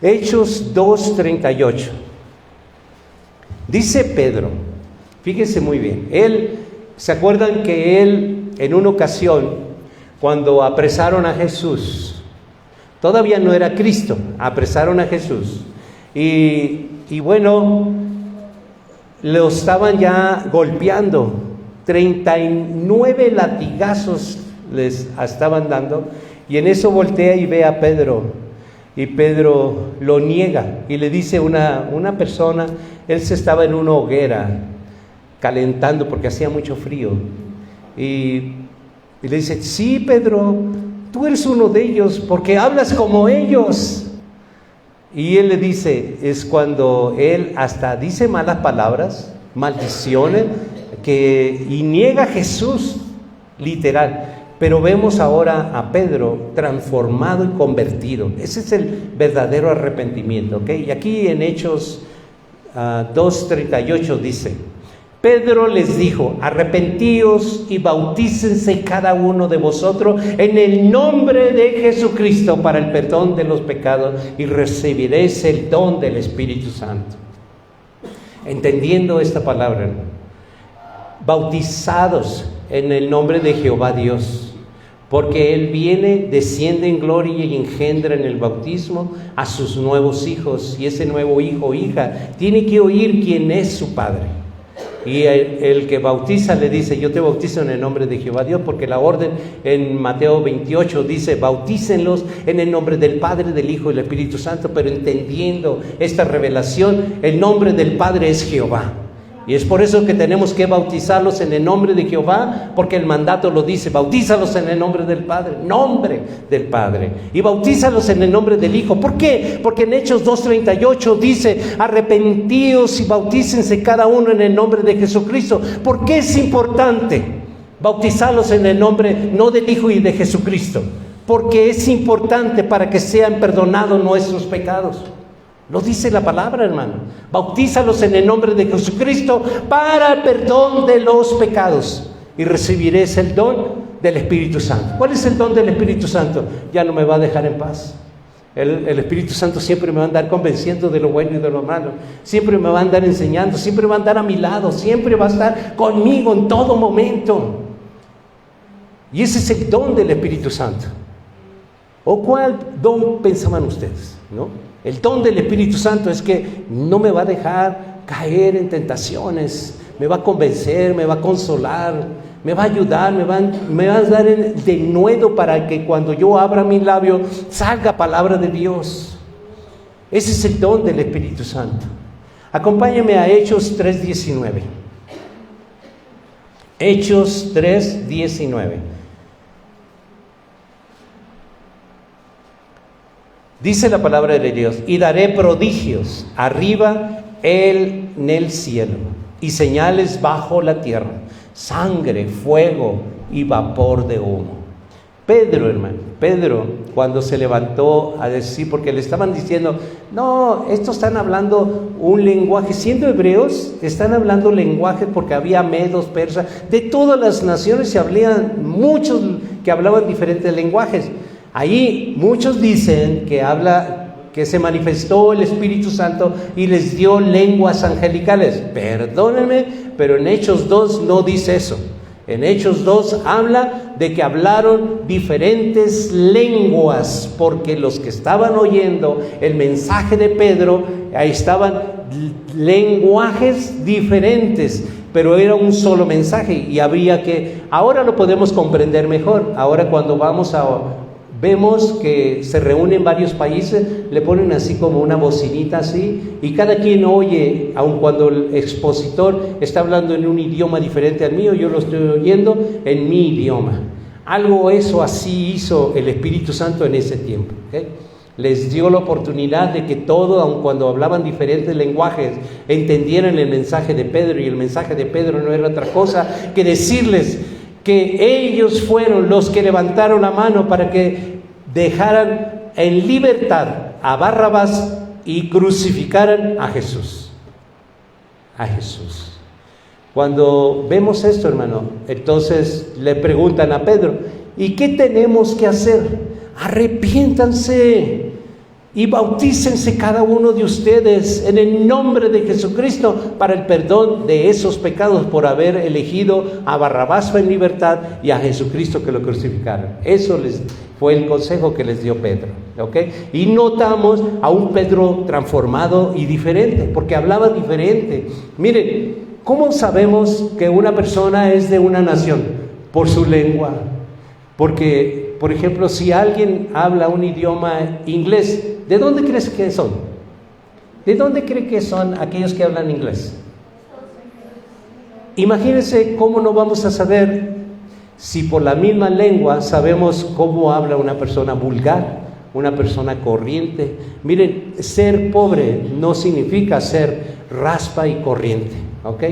Hechos 2:38. Dice Pedro, fíjense muy bien, ¿se acuerdan que él en una ocasión, cuando apresaron a Jesús, todavía no era Cristo, apresaron a Jesús, y bueno, lo estaban ya golpeando, 39 latigazos les estaban dando, y en eso voltea y ve a Pedro. Y Pedro lo niega y le dice una persona, él se estaba en una hoguera calentando porque hacía mucho frío, y le dice: sí, Pedro, tú eres uno de ellos porque hablas como ellos. Y él le dice, es cuando él hasta dice malas palabras, maldiciones, y niega a Jesús, literal. Pero vemos ahora a Pedro transformado y convertido. Ese es el verdadero arrepentimiento, ¿ok? Y aquí en Hechos 2:38 dice: Pedro les dijo: arrepentíos y bautícense cada uno de vosotros en el nombre de Jesucristo para el perdón de los pecados, y recibiréis el don del Espíritu Santo. Entendiendo esta palabra, hermano, bautizados en el nombre de Jehová Dios, porque Él viene, desciende en gloria y engendra en el bautismo a sus nuevos hijos, y ese nuevo hijo o hija tiene que oír quién es su Padre. Y el que bautiza le dice: yo te bautizo en el nombre de Jehová Dios, porque la orden en Mateo 28 dice: bautícenlos en el nombre del Padre, del Hijo y del Espíritu Santo. Pero entendiendo esta revelación, el nombre del Padre es Jehová. Y es por eso que tenemos que bautizarlos en el nombre de Jehová, porque el mandato lo dice: bautízalos en el nombre del Padre, y bautízalos en el nombre del Hijo. ¿Por qué? Porque en Hechos 2:38 dice: arrepentíos y bautícense cada uno en el nombre de Jesucristo. ¿Por qué es importante bautizarlos en el nombre no del Hijo y de Jesucristo? Porque es importante para que sean perdonados nuestros pecados. Lo dice la palabra, hermano. Bautízalos en el nombre de Jesucristo para el perdón de los pecados, y recibiréis el don del Espíritu Santo. ¿Cuál es el don del Espíritu Santo? Ya no me va a dejar en paz. El Espíritu Santo siempre me va a andar convenciendo de lo bueno y de lo malo. Siempre me va a andar enseñando, siempre va a andar a mi lado, siempre va a estar conmigo en todo momento. Y ese es el don del Espíritu Santo. ¿O cuál don pensaban ustedes? ¿No? El don del Espíritu Santo es que no me va a dejar caer en tentaciones, me va a convencer, me va a consolar, me va a ayudar, me va a dar el denuedo para que cuando yo abra mi labio salga palabra de Dios. Ese es el don del Espíritu Santo. Acompáñame a Hechos 3:19. Hechos 3:19. Dice la palabra de Dios: y daré prodigios arriba en el cielo, y señales bajo la tierra, sangre, fuego y vapor de humo. Pedro, hermano, cuando se levantó a decir, porque le estaban diciendo: no, estos están hablando un lenguaje, siendo hebreos, están hablando lenguaje, porque había medos, persas, de todas las naciones se hablaban, muchos que hablaban diferentes lenguajes. Ahí muchos dicen que se manifestó el Espíritu Santo y les dio lenguas angelicales. Perdónenme, pero en Hechos 2 no dice eso. En Hechos 2 habla de que hablaron diferentes lenguas, porque los que estaban oyendo el mensaje de Pedro, ahí estaban lenguajes diferentes, pero era un solo mensaje y ahora lo podemos comprender mejor. Ahora cuando vemos que se reúnen varios países, le ponen así como una bocinita así, y cada quien oye, aun cuando el expositor está hablando en un idioma diferente al mío, yo lo estoy oyendo en mi idioma. Algo eso así hizo el Espíritu Santo en ese tiempo, ¿okay? Les dio la oportunidad de que todo, aun cuando hablaban diferentes lenguajes, entendieran el mensaje de Pedro, y el mensaje de Pedro no era otra cosa que decirles que ellos fueron los que levantaron la mano para que dejaran en libertad a Barrabás y crucificaran a Jesús. A Jesús. Cuando vemos esto, hermano, entonces le preguntan a Pedro, ¿y qué tenemos que hacer? Arrepiéntanse y bautícense cada uno de ustedes en el nombre de Jesucristo para el perdón de esos pecados, por haber elegido a Barrabás en libertad y a Jesucristo que lo crucificaron. Eso fue el consejo que les dio Pedro, ¿ok? Y notamos a un Pedro transformado y diferente, porque hablaba diferente. Miren, ¿cómo sabemos que una persona es de una nación? Por su lengua. Porque, por ejemplo, si alguien habla un idioma inglés, ¿de dónde crees que son? ¿De dónde cree que son aquellos que hablan inglés? Imagínense cómo no vamos a saber si por la misma lengua sabemos cómo habla una persona vulgar, una persona corriente. Miren, ser pobre no significa ser raspa y corriente, ¿ok?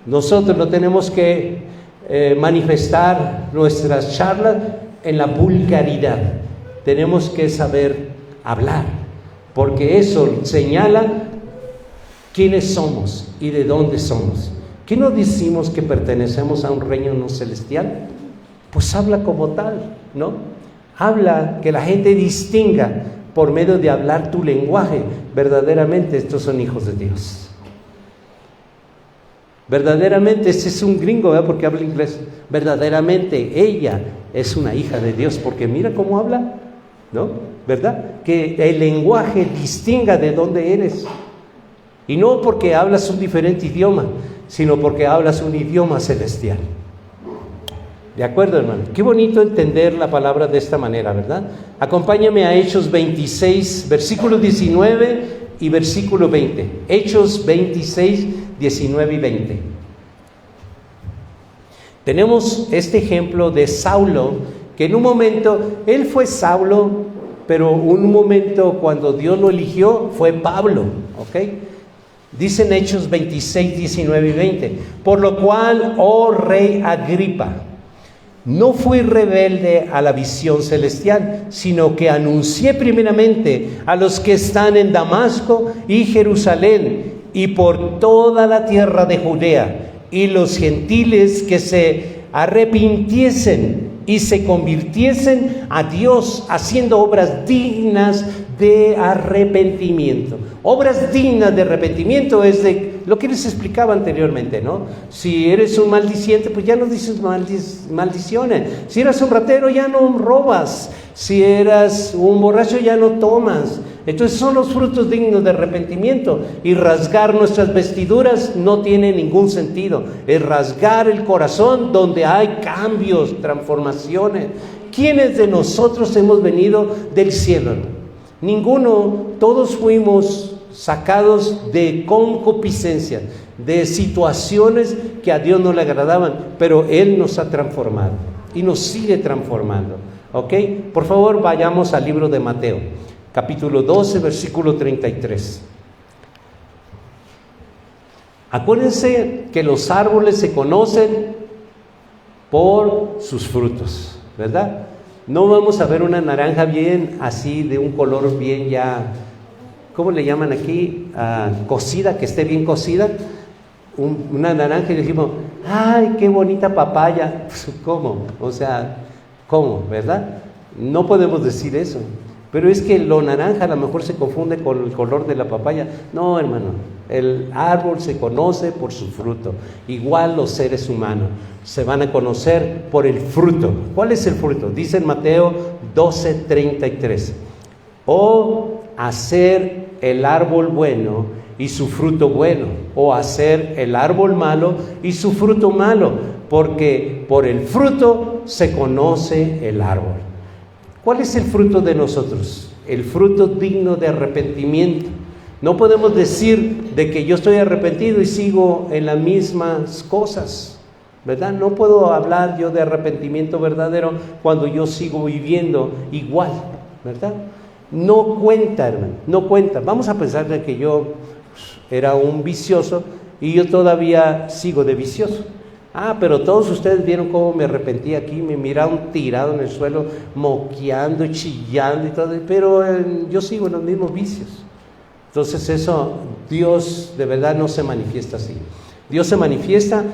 Nosotros no tenemos que manifestar nuestras charlas en la vulgaridad. Tenemos que saber hablar, porque eso señala quiénes somos y de dónde somos. ¿Qué no decimos que pertenecemos a un reino no celestial? Pues habla como tal, ¿no? Habla, que la gente distinga por medio de hablar tu lenguaje. Verdaderamente estos son hijos de Dios. Verdaderamente este es un gringo, ¿verdad? Porque habla inglés. Verdaderamente ella es una hija de Dios, porque mira cómo habla, ¿no? ¿Verdad? Que el lenguaje distinga de dónde eres. Y no porque hablas un diferente idioma, sino porque hablas un idioma celestial. ¿De acuerdo, hermano? Qué bonito entender la palabra de esta manera, ¿verdad? Acompáñame a Hechos 26, versículo 19 y versículo 20. Hechos 26, 19 y 20. Tenemos este ejemplo de Saulo, que en un momento, él fue Saulo, pero un momento cuando Dios lo eligió fue Pablo, ¿ok? Dicen Hechos 26, 19 y 20. Por lo cual, oh rey Agripa, no fui rebelde a la visión celestial, sino que anuncié primeramente a los que están en Damasco y Jerusalén y por toda la tierra de Judea, y los gentiles que se arrepintiesen y se convirtiesen a Dios, haciendo obras dignas de arrepentimiento. Obras dignas de arrepentimiento es de lo que les explicaba anteriormente, ¿no? Si eres un maldiciente, pues ya no dices maldiciones. Si eras un ratero, ya no robas. Si eras un borracho, ya no tomas. Entonces son los frutos dignos de arrepentimiento. Y rasgar nuestras vestiduras no tiene ningún sentido. Es rasgar el corazón donde hay cambios, transformaciones. ¿Quiénes de nosotros hemos venido del cielo? Ninguno. Todos fuimos sacados de concupiscencia, de situaciones que a Dios no le agradaban, pero Él nos ha transformado y nos sigue transformando, ¿ok? Por favor, vayamos al libro de Mateo, capítulo 12, versículo 33. Acuérdense que los árboles se conocen por sus frutos, ¿verdad? No vamos a ver una naranja bien así, de un color bien ya, ¿cómo le llaman aquí? Cocida, que esté bien cocida. Una naranja y decimos, ¡ay, qué bonita papaya! ¿Cómo? O sea, ¿cómo? ¿Verdad? No podemos decir eso. Pero es que lo naranja a lo mejor se confunde con el color de la papaya. No, hermano, el árbol se conoce por su fruto. Igual los seres humanos se van a conocer por el fruto. ¿Cuál es el fruto? Dice en Mateo 12:33. O hacer el árbol bueno y su fruto bueno, o hacer el árbol malo y su fruto malo, porque por el fruto se conoce el árbol. ¿Cuál es el fruto de nosotros? El fruto digno de arrepentimiento. No podemos decir de que yo estoy arrepentido y sigo en las mismas cosas, ¿verdad? No puedo hablar yo de arrepentimiento verdadero cuando yo sigo viviendo igual, ¿verdad? No cuenta, hermano, no cuenta. Vamos a pensar de que yo era un vicioso y yo todavía sigo de vicioso. Pero todos ustedes vieron cómo me arrepentí aquí, me miraron tirado en el suelo, moqueando, chillando y todo, pero yo sigo en los mismos vicios. Entonces eso, Dios de verdad no se manifiesta así. Dios se manifiesta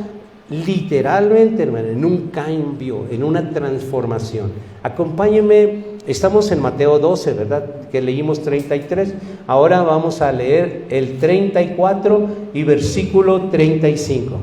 literalmente, hermano, en un cambio, en una transformación. Acompáñenme, estamos en Mateo 12, ¿verdad? Que leímos 33. Ahora vamos a leer el 34 y versículo 35.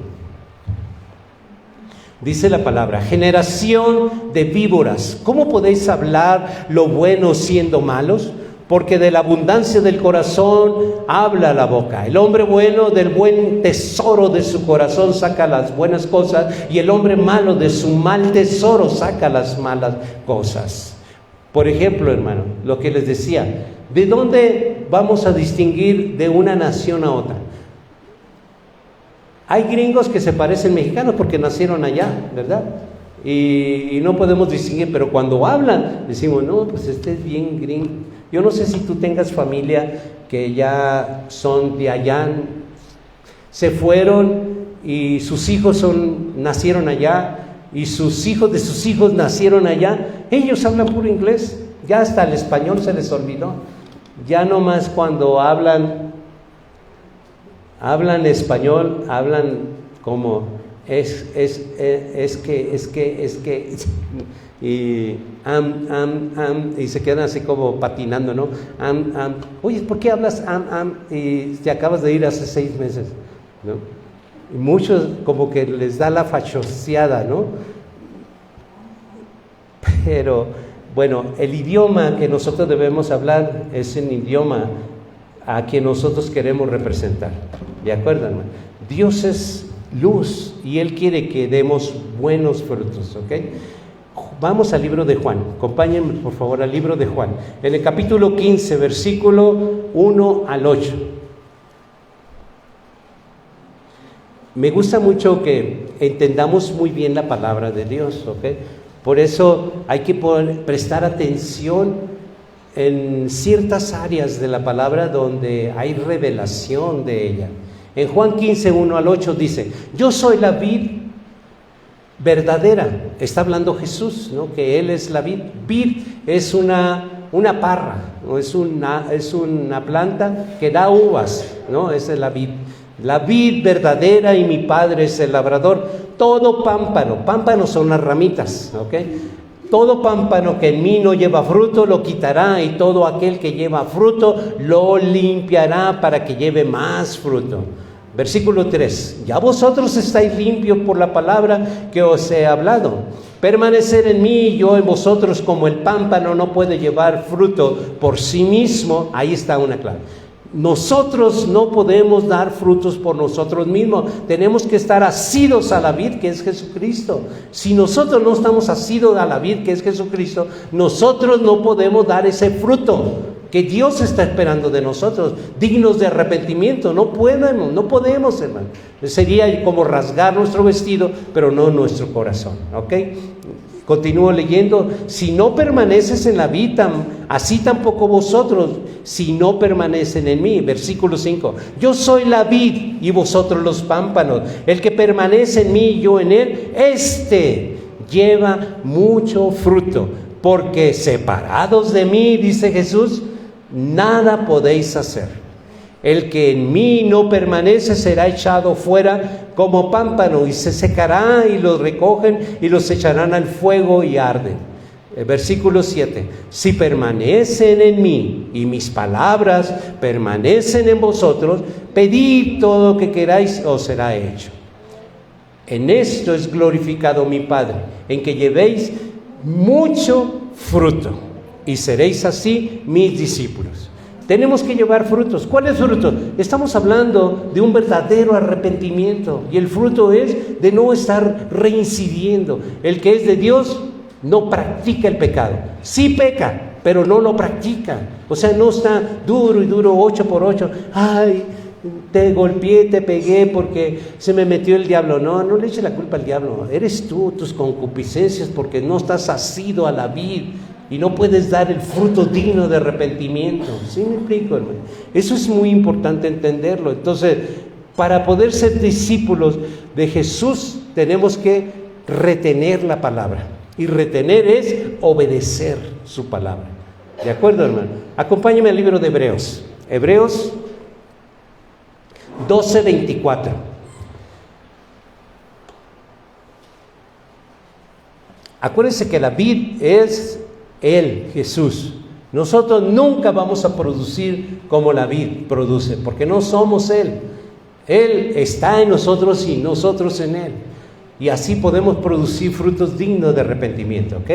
Dice la palabra: generación de víboras, ¿cómo podéis hablar lo bueno siendo malos? Porque de la abundancia del corazón habla la boca. El hombre bueno del buen tesoro de su corazón saca las buenas cosas, y el hombre malo de su mal tesoro saca las malas cosas. Por ejemplo, hermano, lo que les decía, ¿de dónde vamos a distinguir de una nación a otra? Hay gringos que se parecen mexicanos porque nacieron allá, ¿verdad? Y no podemos distinguir, pero cuando hablan decimos, no, pues este es bien gringo. Yo no sé si tú tengas familia que ya son de allá, se fueron y sus hijos nacieron allá, y sus hijos de sus hijos nacieron allá. Ellos hablan puro inglés, ya hasta el español se les olvidó. Ya nomás cuando hablan español, hablan como es que y y se quedan así como patinando, ¿no? Oye, ¿por qué hablas y te acabas de ir hace 6 meses, ¿no? Y muchos como que les da la fachoseada, ¿no? Pero bueno, el idioma que nosotros debemos hablar es el idioma a quien nosotros queremos representar. ¿De acuerdo, hermano? Dios es luz y Él quiere que demos buenos frutos, ¿ok? Vamos al libro de Juan. Acompáñenme por favor al libro de Juan. En el capítulo 15, versículo 1 al 8. Me gusta mucho que entendamos muy bien la palabra de Dios, ¿ok? Por eso hay que prestar atención en ciertas áreas de la palabra donde hay revelación de ella. En Juan 15, 1 al 8 dice: yo soy la vid verdadera. Está hablando Jesús, ¿no? Que Él es la vid. Vid es una parra, ¿no? Es una planta que da uvas, ¿no? Esa es la vid. La vid verdadera y mi Padre es el labrador. Todo pámpanos son las ramitas, ¿ok? Todo pámpano que en mí no lleva fruto lo quitará, y todo aquel que lleva fruto lo limpiará para que lleve más fruto. Versículo 3: ya vosotros estáis limpios por la palabra que os he hablado. Permanecer en mí y yo en vosotros, como el pámpano no puede llevar fruto por sí mismo. Ahí está una clave. Nosotros no podemos dar frutos por nosotros mismos. Tenemos que estar asidos a la vid, que es Jesucristo. Si nosotros no estamos asidos a la vid, que es Jesucristo, nosotros no podemos dar ese fruto que Dios está esperando de nosotros, dignos de arrepentimiento. No podemos, hermano. Sería como rasgar nuestro vestido, pero no nuestro corazón, ¿ok? Continúo leyendo: si no permaneces en la vid, así tampoco vosotros, si no permanecen en mí. Versículo 5: yo soy la vid y vosotros los pámpanos. El que permanece en mí y yo en él, este lleva mucho fruto, porque separados de mí, dice Jesús, nada podéis hacer. El que en mí no permanece será echado fuera como pámpano, y se secará, y los recogen y los echarán al fuego y arden. Versículo 7: si permanecen en mí y mis palabras permanecen en vosotros, pedid todo lo que queráis, os será hecho. En esto es glorificado mi Padre, en que llevéis mucho fruto, y seréis así mis discípulos. tenemos que llevar frutos. ¿Cuál es el fruto? Estamos hablando de un verdadero arrepentimiento, y el fruto es de no estar reincidiendo. El que es de Dios no practica el pecado. Sí peca, pero no lo practica. O sea, no está duro y duro, 8x8. Ay, te golpeé, te pegué porque se me metió el diablo. No, no le eches la culpa al diablo. Eres tú, tus concupiscencias, porque no estás asido a la vid y no puedes dar el fruto digno de arrepentimiento. ¿Sí me explico, hermano? Eso es muy importante entenderlo. Entonces, para poder ser discípulos de Jesús, tenemos que retener la palabra. Y retener es obedecer su palabra. ¿De acuerdo, hermano? Acompáñame al libro de Hebreos. Hebreos 12:24. Acuérdense que la vid es Él, Jesús. Nosotros nunca vamos a producir como la vid produce, porque no somos Él. Él está en nosotros y nosotros en Él. Y así podemos producir frutos dignos de arrepentimiento, ¿ok?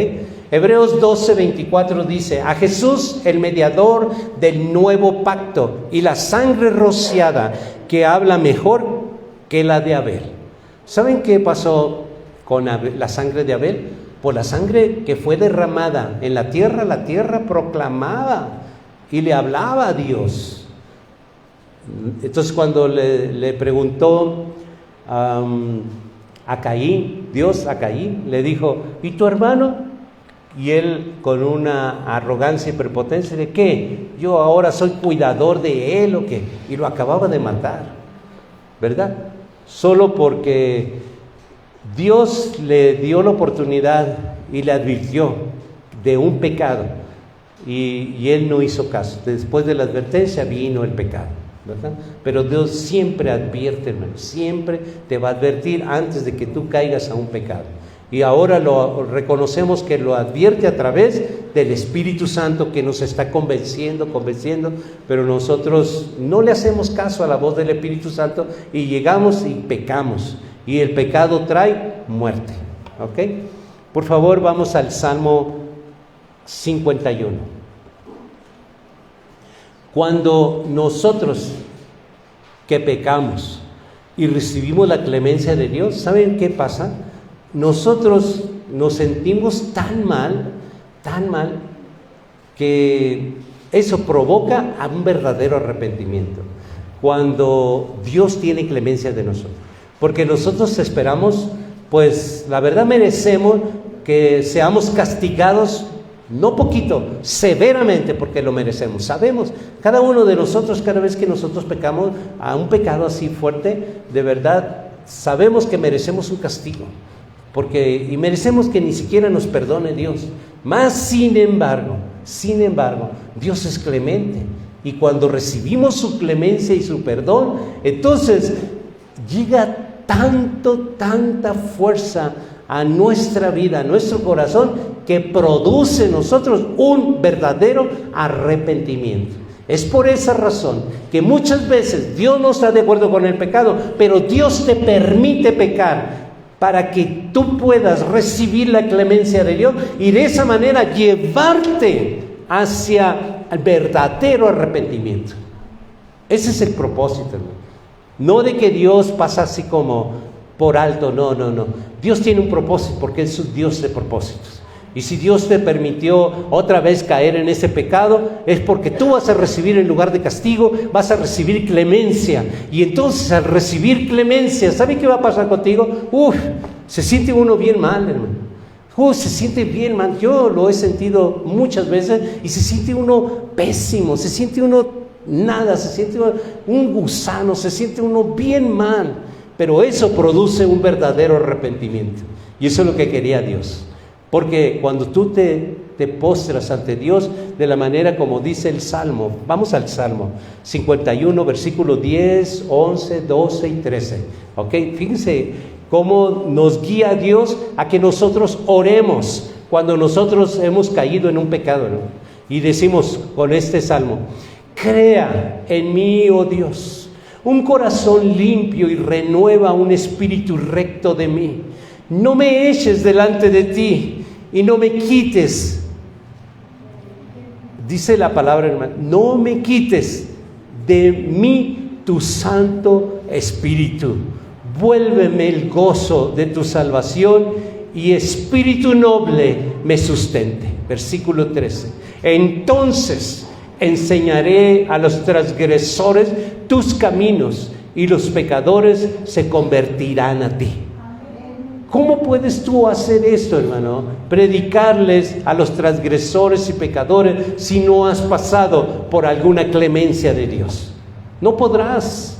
Hebreos 12:24 dice: a Jesús, el mediador del nuevo pacto, y la sangre rociada, que habla mejor que la de Abel. ¿Saben qué pasó con la sangre de Abel? Por la sangre que fue derramada en la tierra proclamaba y le hablaba a Dios. Entonces, cuando le preguntó a Caín, Dios a Caín, le dijo: ¿y tu hermano? Y él, con una arrogancia y prepotencia, ¿de qué? ¿Yo ahora soy cuidador de él o qué? Y lo acababa de matar, ¿verdad? Solo porque Dios le dio la oportunidad y le advirtió de un pecado, y él no hizo caso. Después de la advertencia vino el pecado, ¿verdad? Pero Dios siempre advierte, hermano, siempre te va a advertir antes de que tú caigas a un pecado. Y ahora lo reconocemos que lo advierte a través del Espíritu Santo, que nos está convenciendo, pero nosotros no le hacemos caso a la voz del Espíritu Santo y llegamos y pecamos. Y el pecado trae muerte, ¿ok? Por favor, vamos al Salmo 51. Cuando nosotros que pecamos y recibimos la clemencia de Dios, ¿saben qué pasa? Nosotros nos sentimos tan mal, que eso provoca a un verdadero arrepentimiento. Cuando Dios tiene clemencia de nosotros. Porque nosotros esperamos, pues la verdad merecemos que seamos castigados, no poquito, severamente, porque lo merecemos. Sabemos, cada uno de nosotros, cada vez que nosotros pecamos a un pecado así fuerte, de verdad, sabemos que merecemos un castigo. Y merecemos que ni siquiera nos perdone Dios. Mas, sin embargo, Dios es clemente. Y cuando recibimos su clemencia y su perdón, entonces llega tanta fuerza a nuestra vida, a nuestro corazón, que produce en nosotros un verdadero arrepentimiento. Es por esa razón que muchas veces Dios no está de acuerdo con el pecado, pero Dios te permite pecar para que tú puedas recibir la clemencia de Dios y de esa manera llevarte hacia el verdadero arrepentimiento. Ese es el propósito, hermano. No de que Dios pasa así como por alto, no. Dios tiene un propósito, porque es un Dios de propósitos. Y si Dios te permitió otra vez caer en ese pecado, es porque tú vas a recibir, en lugar de castigo, vas a recibir clemencia. Y entonces, al recibir clemencia, ¿sabe qué va a pasar contigo? Se siente uno bien mal, hermano. Se siente bien mal. Yo lo he sentido muchas veces y se siente uno pésimo, se siente uno nada, se siente un gusano, se siente uno bien mal. Pero eso produce un verdadero arrepentimiento. Y eso es lo que quería Dios. Porque cuando tú te postras ante Dios de la manera como dice el Salmo, vamos al Salmo 51, versículos 10, 11, 12 y 13. ¿Ok? Fíjense cómo nos guía Dios a que nosotros oremos cuando nosotros hemos caído en un pecado, ¿no? Y decimos con este Salmo: crea en mí, oh Dios, un corazón limpio y renueva un espíritu recto de mí. No me eches delante de ti y no me quites Dice la palabra, hermano, no me quites de mí tu Santo Espíritu. Vuélveme el gozo de tu salvación y espíritu noble me sustente. Versículo 13. Entonces enseñaré a los transgresores tus caminos y los pecadores se convertirán a ti. ¿Cómo puedes tú hacer esto, hermano? Predicarles a los transgresores y pecadores si no has pasado por alguna clemencia de Dios. No podrás.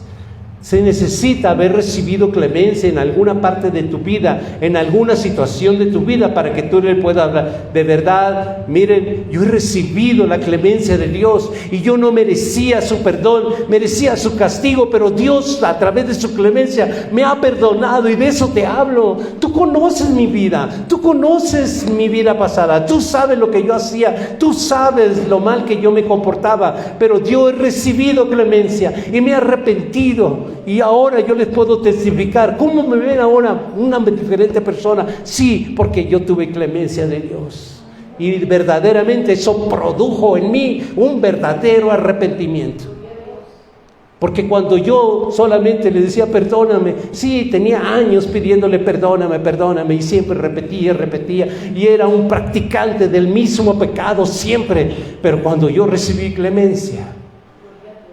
Se necesita haber recibido clemencia en alguna parte de tu vida, en alguna situación de tu vida, para que tú le puedas hablar. De verdad, miren, yo he recibido la clemencia de Dios y yo no merecía su perdón, merecía su castigo, pero Dios a través de su clemencia me ha perdonado y de eso te hablo. Tú conoces mi vida, tú conoces mi vida pasada, tú sabes lo que yo hacía, tú sabes lo mal que yo me comportaba, pero yo he recibido clemencia y me he arrepentido. Y ahora yo les puedo testificar. ¿Cómo me ven ahora una diferente persona? Sí, porque yo tuve clemencia de Dios. Y verdaderamente eso produjo en mí un verdadero arrepentimiento. Porque cuando yo solamente le decía perdóname, sí, tenía años pidiéndole perdóname, perdóname, y siempre repetía, y era un practicante del mismo pecado siempre. Pero cuando yo recibí clemencia,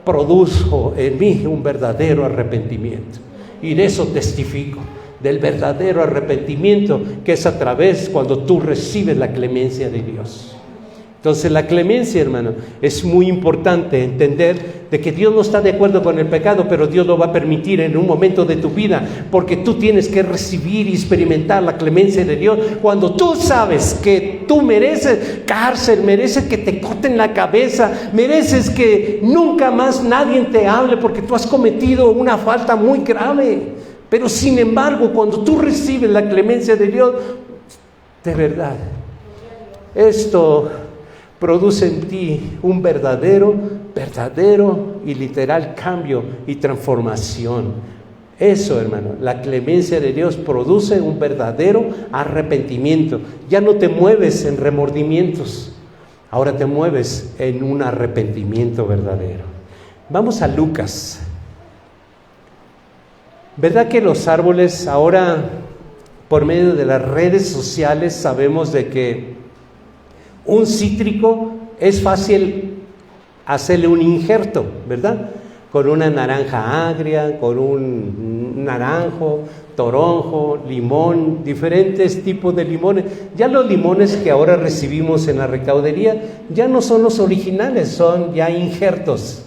produjo en mí un verdadero arrepentimiento. Y de eso testifico, del verdadero arrepentimiento que es a través cuando tú recibes la clemencia de Dios. Entonces la clemencia, hermano, es muy importante entender de que Dios no está de acuerdo con el pecado, pero Dios lo va a permitir en un momento de tu vida, porque tú tienes que recibir y experimentar la clemencia de Dios. Cuando tú sabes que tú mereces cárcel, mereces que te corten la cabeza, mereces que nunca más nadie te hable porque tú has cometido una falta muy grave, pero sin embargo, cuando tú recibes la clemencia de Dios, de verdad, esto produce en ti un verdadero y literal cambio y transformación. Eso, hermano, la clemencia de Dios produce un verdadero arrepentimiento. Ya no te mueves en remordimientos, ahora te mueves en un arrepentimiento verdadero. Vamos a Lucas. ¿Verdad que los árboles ahora, por medio de las redes sociales, sabemos de que un cítrico es fácil hacerle un injerto, ¿verdad? Con una naranja agria, con un naranjo, toronjo, limón, diferentes tipos de limones. Ya los limones que ahora recibimos en la recaudería ya no son los originales, son ya injertos,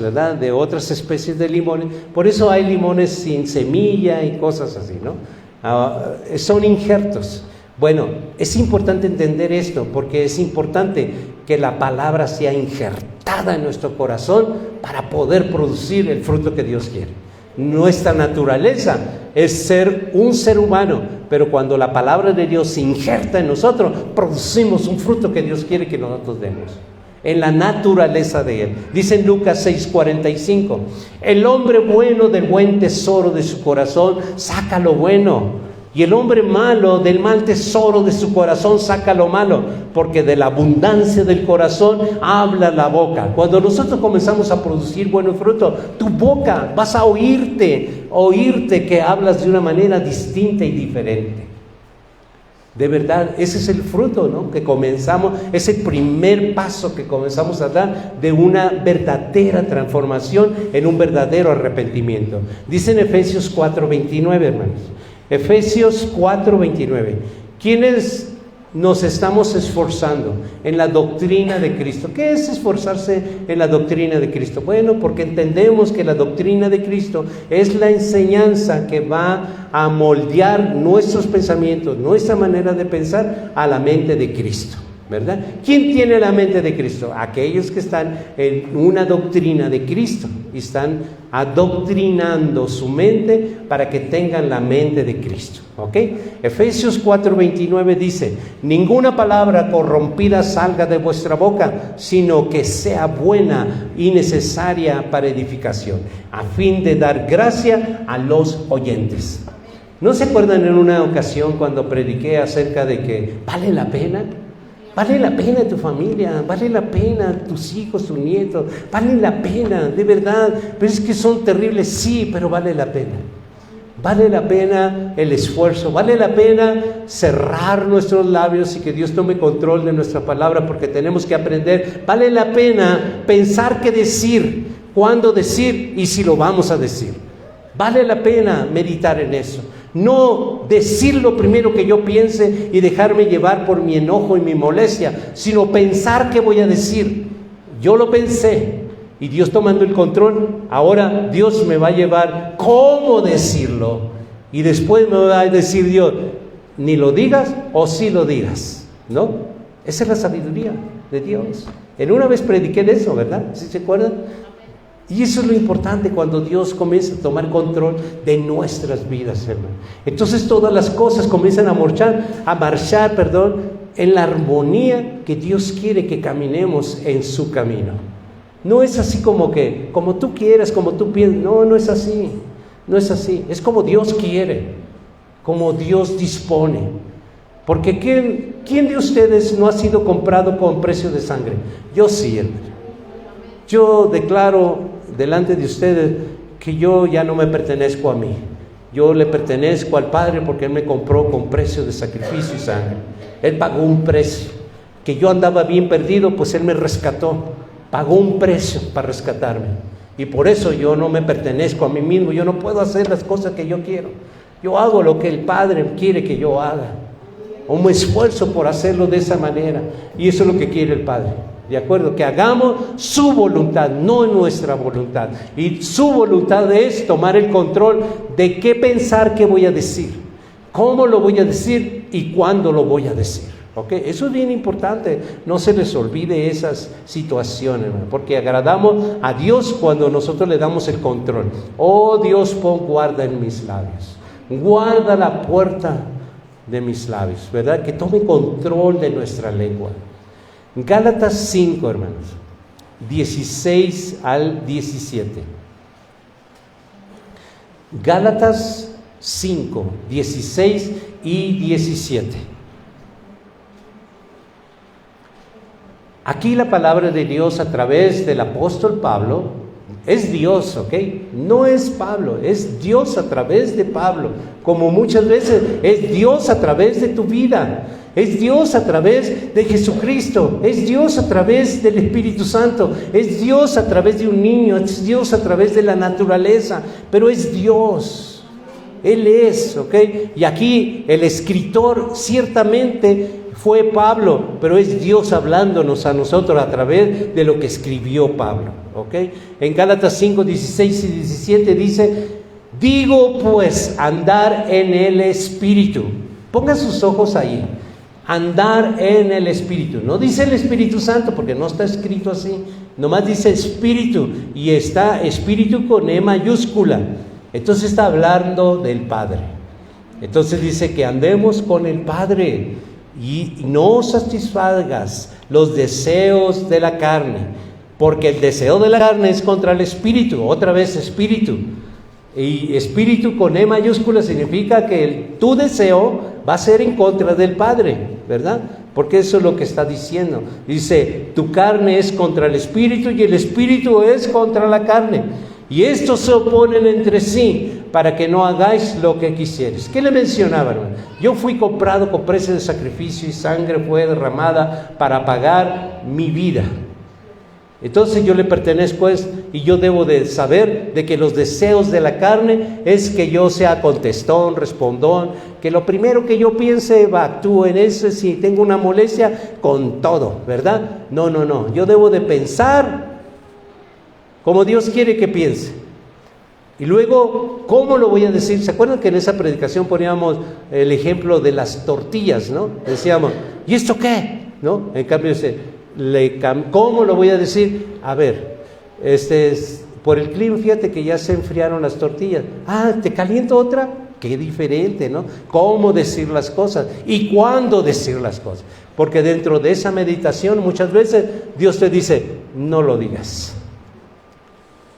¿verdad? De otras especies de limones. Por eso hay limones sin semilla y cosas así, ¿no? Son injertos. Bueno, es importante entender esto, porque es importante que la palabra sea injertada en nuestro corazón para poder producir el fruto que Dios quiere. Nuestra naturaleza es ser un ser humano, pero cuando la palabra de Dios se injerta en nosotros, producimos un fruto que Dios quiere que nosotros demos, en la naturaleza de Él. Dice en Lucas 6:45, el hombre bueno del buen tesoro de su corazón saca lo bueno, y el hombre malo del mal tesoro de su corazón saca lo malo, porque de la abundancia del corazón habla la boca. Cuando nosotros comenzamos a producir buenos frutos, tu boca, vas a oírte que hablas de una manera distinta y diferente. De verdad, ese es el fruto, ¿no? Que comenzamos, es el primer paso que comenzamos a dar de una verdadera transformación en un verdadero arrepentimiento. Dice en Efesios 4:29, hermanos. Efesios 4:29. ¿Quiénes nos estamos esforzando en la doctrina de Cristo? ¿Qué es esforzarse en la doctrina de Cristo? Bueno, porque entendemos que la doctrina de Cristo es la enseñanza que va a moldear nuestros pensamientos, nuestra manera de pensar a la mente de Cristo, ¿verdad? ¿Quién tiene la mente de Cristo? Aquellos que están en una doctrina de Cristo y están adoctrinando su mente para que tengan la mente de Cristo, ¿ok? Efesios 4:29 dice, ninguna palabra corrompida salga de vuestra boca, sino que sea buena y necesaria para edificación, a fin de dar gracia a los oyentes. ¿No se acuerdan en una ocasión cuando prediqué acerca de que vale la pena Vale la pena tu familia, vale la pena tus hijos, tus nietos, vale la pena, de verdad. Pero es que son terribles, sí, pero vale la pena. Vale la pena el esfuerzo, vale la pena cerrar nuestros labios y que Dios tome control de nuestra palabra, porque tenemos que aprender. Vale la pena pensar qué decir, cuándo decir y si lo vamos a decir. Vale la pena meditar en eso. No decir lo primero que yo piense y dejarme llevar por mi enojo y mi molestia, sino pensar qué voy a decir. Yo lo pensé y Dios tomando el control, ahora Dios me va a llevar cómo decirlo. Y después me va a decir Dios, ni lo digas o sí lo digas, ¿no? Esa es la sabiduría de Dios. En una vez prediqué de eso, ¿verdad? ¿Sí se acuerdan? Y eso es lo importante cuando Dios comienza a tomar control de nuestras vidas, hermano. Entonces todas las cosas comienzan a marchar, en la armonía que Dios quiere que caminemos en su camino. No es así como tú quieras, como tú piensas. No, no es así. No es así. Es como Dios quiere, como Dios dispone. Porque ¿quién de ustedes no ha sido comprado con precio de sangre? Yo sí, hermano. Yo declaro delante de ustedes que yo ya no me pertenezco a mí. Yo le pertenezco al Padre porque Él me compró con precio de sacrificio y sangre. Él pagó un precio. Que yo andaba bien perdido, pues Él me rescató. Pagó un precio para rescatarme. Y por eso yo no me pertenezco a mí mismo. Yo no puedo hacer las cosas que yo quiero. Yo hago lo que el Padre quiere que yo haga. O me esfuerzo por hacerlo de esa manera. Y eso es lo que quiere el Padre. ¿De acuerdo? Que hagamos su voluntad, no nuestra voluntad. Y su voluntad es tomar el control de qué pensar, qué voy a decir, cómo lo voy a decir y cuándo lo voy a decir. ¿Ok? Eso es bien importante. No se les olvide esas situaciones, hermano, porque agradamos a Dios cuando nosotros le damos el control. Oh Dios, pon guarda en mis labios. Guarda la puerta de mis labios, ¿verdad? Que tome control de nuestra lengua. Gálatas 5, hermanos, 16 al 17. Gálatas 5, 16 y 17. Aquí la palabra de Dios a través del apóstol Pablo, es Dios, ¿ok? No es Pablo, es Dios a través de Pablo. Como muchas veces es Dios a través de tu vida. Es Dios a través de Jesucristo, es Dios a través del Espíritu Santo, es Dios a través de un niño, es Dios a través de la naturaleza, pero es Dios, Él es, ¿ok? Y aquí el escritor ciertamente fue Pablo, pero es Dios hablándonos a nosotros a través de lo que escribió Pablo, ¿ok? En Gálatas 5, 16 y 17 dice, digo pues andar en el Espíritu. Pongan sus ojos ahí. Andar en el Espíritu. No dice el Espíritu Santo porque no está escrito así. Nomás dice Espíritu y está Espíritu con E mayúscula. Entonces está hablando del Padre. Entonces dice que andemos con el Padre y no satisfagas los deseos de la carne, porque el deseo de la carne es contra el Espíritu. Otra vez Espíritu. Y Espíritu con E mayúscula significa que tu deseo va a ser en contra del Padre, ¿verdad? Porque eso es lo que está diciendo. Dice, tu carne es contra el Espíritu y el Espíritu es contra la carne. Y estos se oponen entre sí para que no hagáis lo que quisieres. ¿Qué le mencionaba, hermano? Yo fui comprado con precio de sacrificio y sangre fue derramada para pagar mi vida. Entonces yo le pertenezco a eso y yo debo de saber de que los deseos de la carne es que yo sea contestón, respondón, que lo primero que yo piense actúe en eso, si tengo una molestia, con todo, ¿verdad? No, yo debo de pensar como Dios quiere que piense. Y luego, ¿cómo lo voy a decir? ¿Se acuerdan que en esa predicación poníamos el ejemplo de las tortillas, ¿no? Decíamos, ¿y esto qué? ¿No? En cambio ¿cómo lo voy a decir? A ver, por el clima, fíjate que ya se enfriaron las tortillas. Ah, ¿te caliento otra? Qué diferente, ¿no? ¿Cómo decir las cosas? ¿Y cuándo decir las cosas? Porque dentro de esa meditación muchas veces Dios te dice, no lo digas.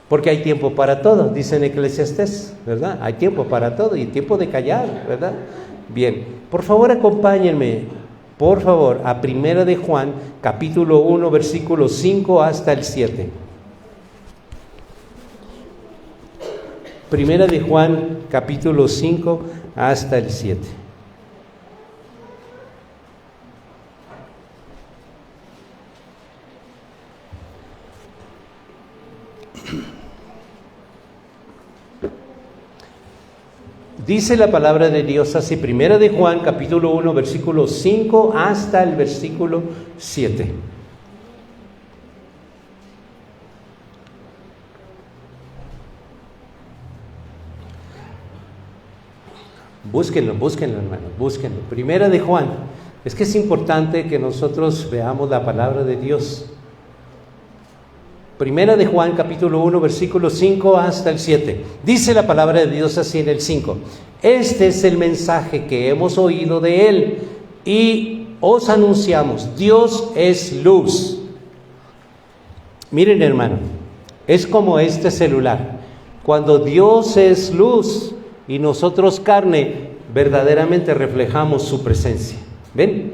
Porque hay tiempo para todo, dice en Eclesiastés, ¿verdad? Hay tiempo para todo y tiempo de callar, ¿verdad? Bien, por favor acompáñenme por favor, a Primera de Juan, capítulo 1, versículo 5 hasta el 7. Primera de Juan, capítulo 5 hasta el 7. Dice la palabra de Dios así, Primera de Juan, capítulo 1, versículo 5 hasta el versículo 7. Búsquenlo, hermanos, búsquenlo. Primera de Juan. Es que es importante que nosotros veamos la palabra de Dios. Primera de Juan, capítulo 1, versículo 5 hasta el 7. Dice la palabra de Dios así en el 5. Este es el mensaje que hemos oído de Él y os anunciamos. Dios es luz. Miren, hermano, es como este celular. Cuando Dios es luz y nosotros carne, verdaderamente reflejamos su presencia. ¿Ven?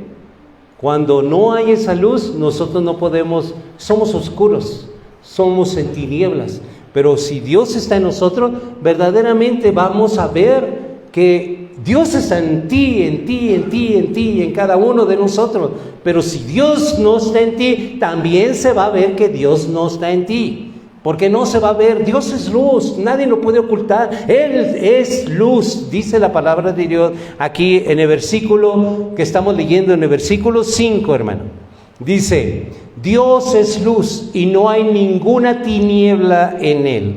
Cuando no hay esa luz, nosotros no podemos, somos oscuros. Somos en tinieblas, pero si Dios está en nosotros, verdaderamente vamos a ver que Dios está en ti, en cada uno de nosotros. Pero si Dios no está en ti, también se va a ver que Dios no está en ti, porque no se va a ver. Dios es luz, nadie lo puede ocultar. Él es luz, dice la palabra de Dios aquí en el versículo que estamos leyendo, en el versículo 5, hermano. Dice, Dios es luz y no hay ninguna tiniebla en Él.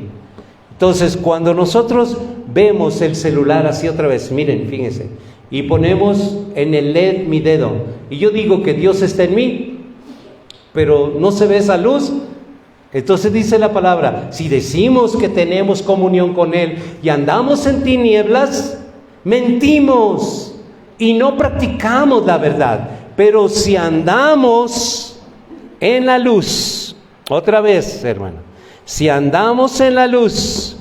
Entonces, cuando nosotros vemos el celular así otra vez, miren, fíjense, y ponemos en el LED mi dedo, y yo digo que Dios está en mí, pero no se ve esa luz, entonces dice la palabra, si decimos que tenemos comunión con Él y andamos en tinieblas, mentimos y no practicamos la verdad. Pero si andamos en la luz, otra vez, hermano, si andamos en la luz,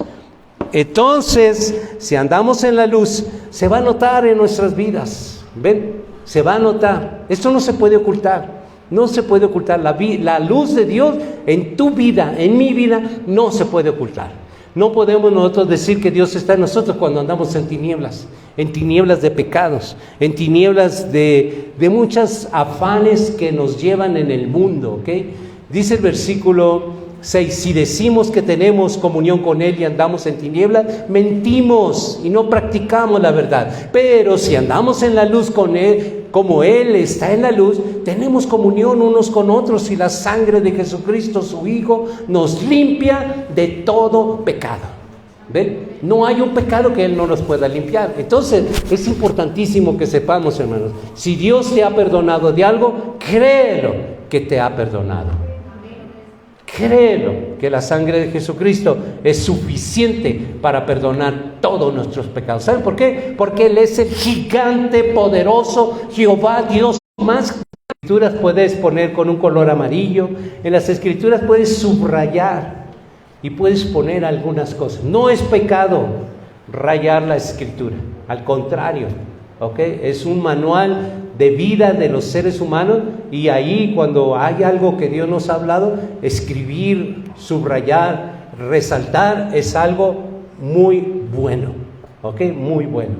entonces, si andamos en la luz, se va a notar en nuestras vidas, ¿ven? Se va a notar, esto no se puede ocultar, no se puede ocultar, la luz de Dios en tu vida, en mi vida, no se puede ocultar. No podemos nosotros decir que Dios está en nosotros cuando andamos en tinieblas de pecados, en tinieblas de muchos afanes que nos llevan en el mundo, ¿ok? Dice el versículo 6, si decimos que tenemos comunión con Él y andamos en tinieblas, mentimos y no practicamos la verdad. Pero si andamos en la luz con Él, como Él está en la luz, tenemos comunión unos con otros y la sangre de Jesucristo, su Hijo, nos limpia de todo pecado. ¿Ven? No hay un pecado que Él no nos pueda limpiar. Entonces, es importantísimo que sepamos, hermanos, si Dios te ha perdonado de algo, créelo que te ha perdonado. Créelo que la sangre de Jesucristo es suficiente para perdonar todos nuestros pecados. ¿Saben por qué? Porque Él es el gigante poderoso, Jehová Dios. Más en las escrituras puedes poner con un color amarillo, en las escrituras puedes subrayar y puedes poner algunas cosas. No es pecado rayar la escritura, al contrario, ¿ok? Es un manual de vida de los seres humanos, y ahí cuando hay algo que Dios nos ha hablado, escribir, subrayar, resaltar es algo muy bueno, ¿ok? Muy bueno.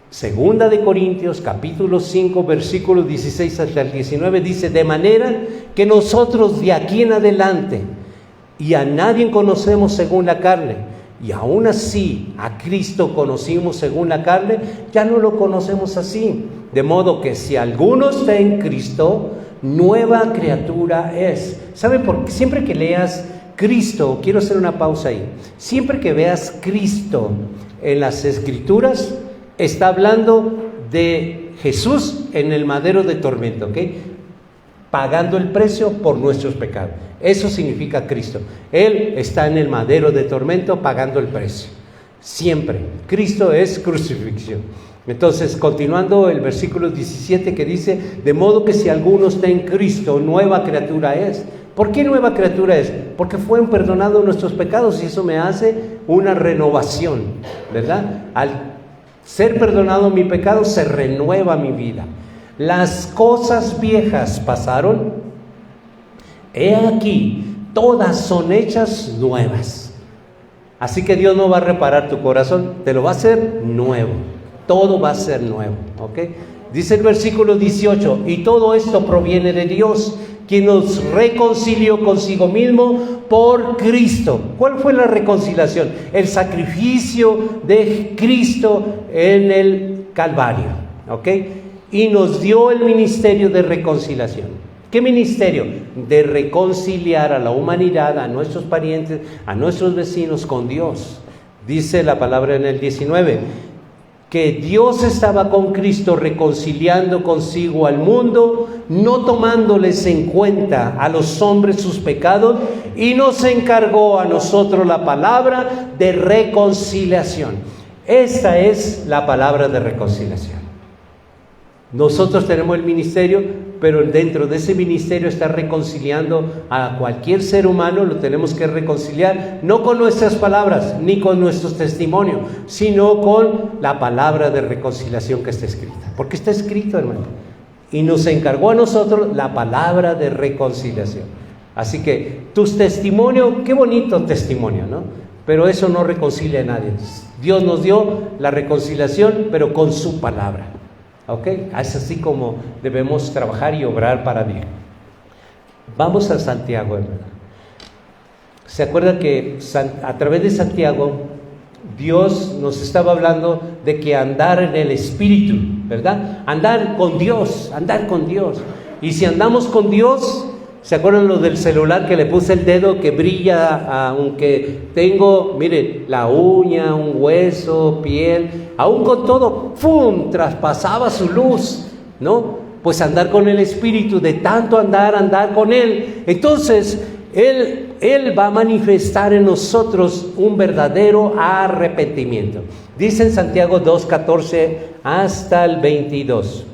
Segunda de Corintios, capítulo 5, versículos 16 hasta el 19, dice, de manera que nosotros de aquí en adelante, y a nadie conocemos según la carne, y aún así a Cristo conocimos según la carne, ya no lo conocemos así. De modo que si alguno está en Cristo, nueva criatura es. ¿Sabe por qué? Siempre que leas Cristo, quiero hacer una pausa ahí, siempre que veas Cristo en las Escrituras, está hablando de Jesús en el madero de tormento, ¿ok? Pagando el precio por nuestros pecados. Eso significa Cristo. Él está en el madero de tormento pagando el precio. Siempre. Cristo es crucifixión. Entonces, continuando el versículo 17 que dice, de modo que si alguno está en Cristo, nueva criatura es. ¿Por qué nueva criatura es? Porque fueron perdonados nuestros pecados y eso me hace una renovación, ¿verdad? Al ser perdonado mi pecado, se renueva mi vida. las cosas viejas pasaron, he aquí, todas son hechas nuevas. Así que Dios no va a reparar tu corazón, te lo va a hacer nuevo. Todo va a ser nuevo, ¿ok? Dice el versículo 18, y todo esto proviene de Dios, quien nos reconcilió consigo mismo por Cristo. ¿Cuál fue la reconciliación? El sacrificio de Cristo en el Calvario, ¿ok? Y nos dio el ministerio de reconciliación. ¿Qué ministerio? De reconciliar a la humanidad, a nuestros parientes, a nuestros vecinos con Dios. Dice la palabra en el 19, que Dios estaba con Cristo reconciliando consigo al mundo, no tomándoles en cuenta a los hombres sus pecados, y nos encargó a nosotros la palabra de reconciliación. Esta es la palabra de reconciliación. Nosotros tenemos el ministerio, pero dentro de ese ministerio está reconciliando a cualquier ser humano. Lo tenemos que reconciliar, no con nuestras palabras, ni con nuestros testimonios, sino con la palabra de reconciliación que está escrita. Porque está escrito, hermano. Y nos encargó a nosotros la palabra de reconciliación. Así que tus testimonios, qué bonito testimonio, ¿no? Pero eso no reconcilia a nadie. Dios nos dio la reconciliación, pero con su palabra. ¿Ok? Es así como debemos trabajar y obrar para bien. Vamos a Santiago, hermano. ¿Se acuerda que a través de Santiago Dios nos estaba hablando de que andar en el Espíritu, ¿verdad? Andar con Dios, andar con Dios. Y si andamos con Dios, ¿se acuerdan lo del celular que le puse el dedo que brilla, aunque tengo, miren, la uña, un hueso, piel, aún con todo, ¡pum!, traspasaba su luz, ¿no? Pues andar con el Espíritu, de tanto andar con Él, entonces Él va a manifestar en nosotros un verdadero arrepentimiento. Dice en Santiago 2:14 hasta el 22.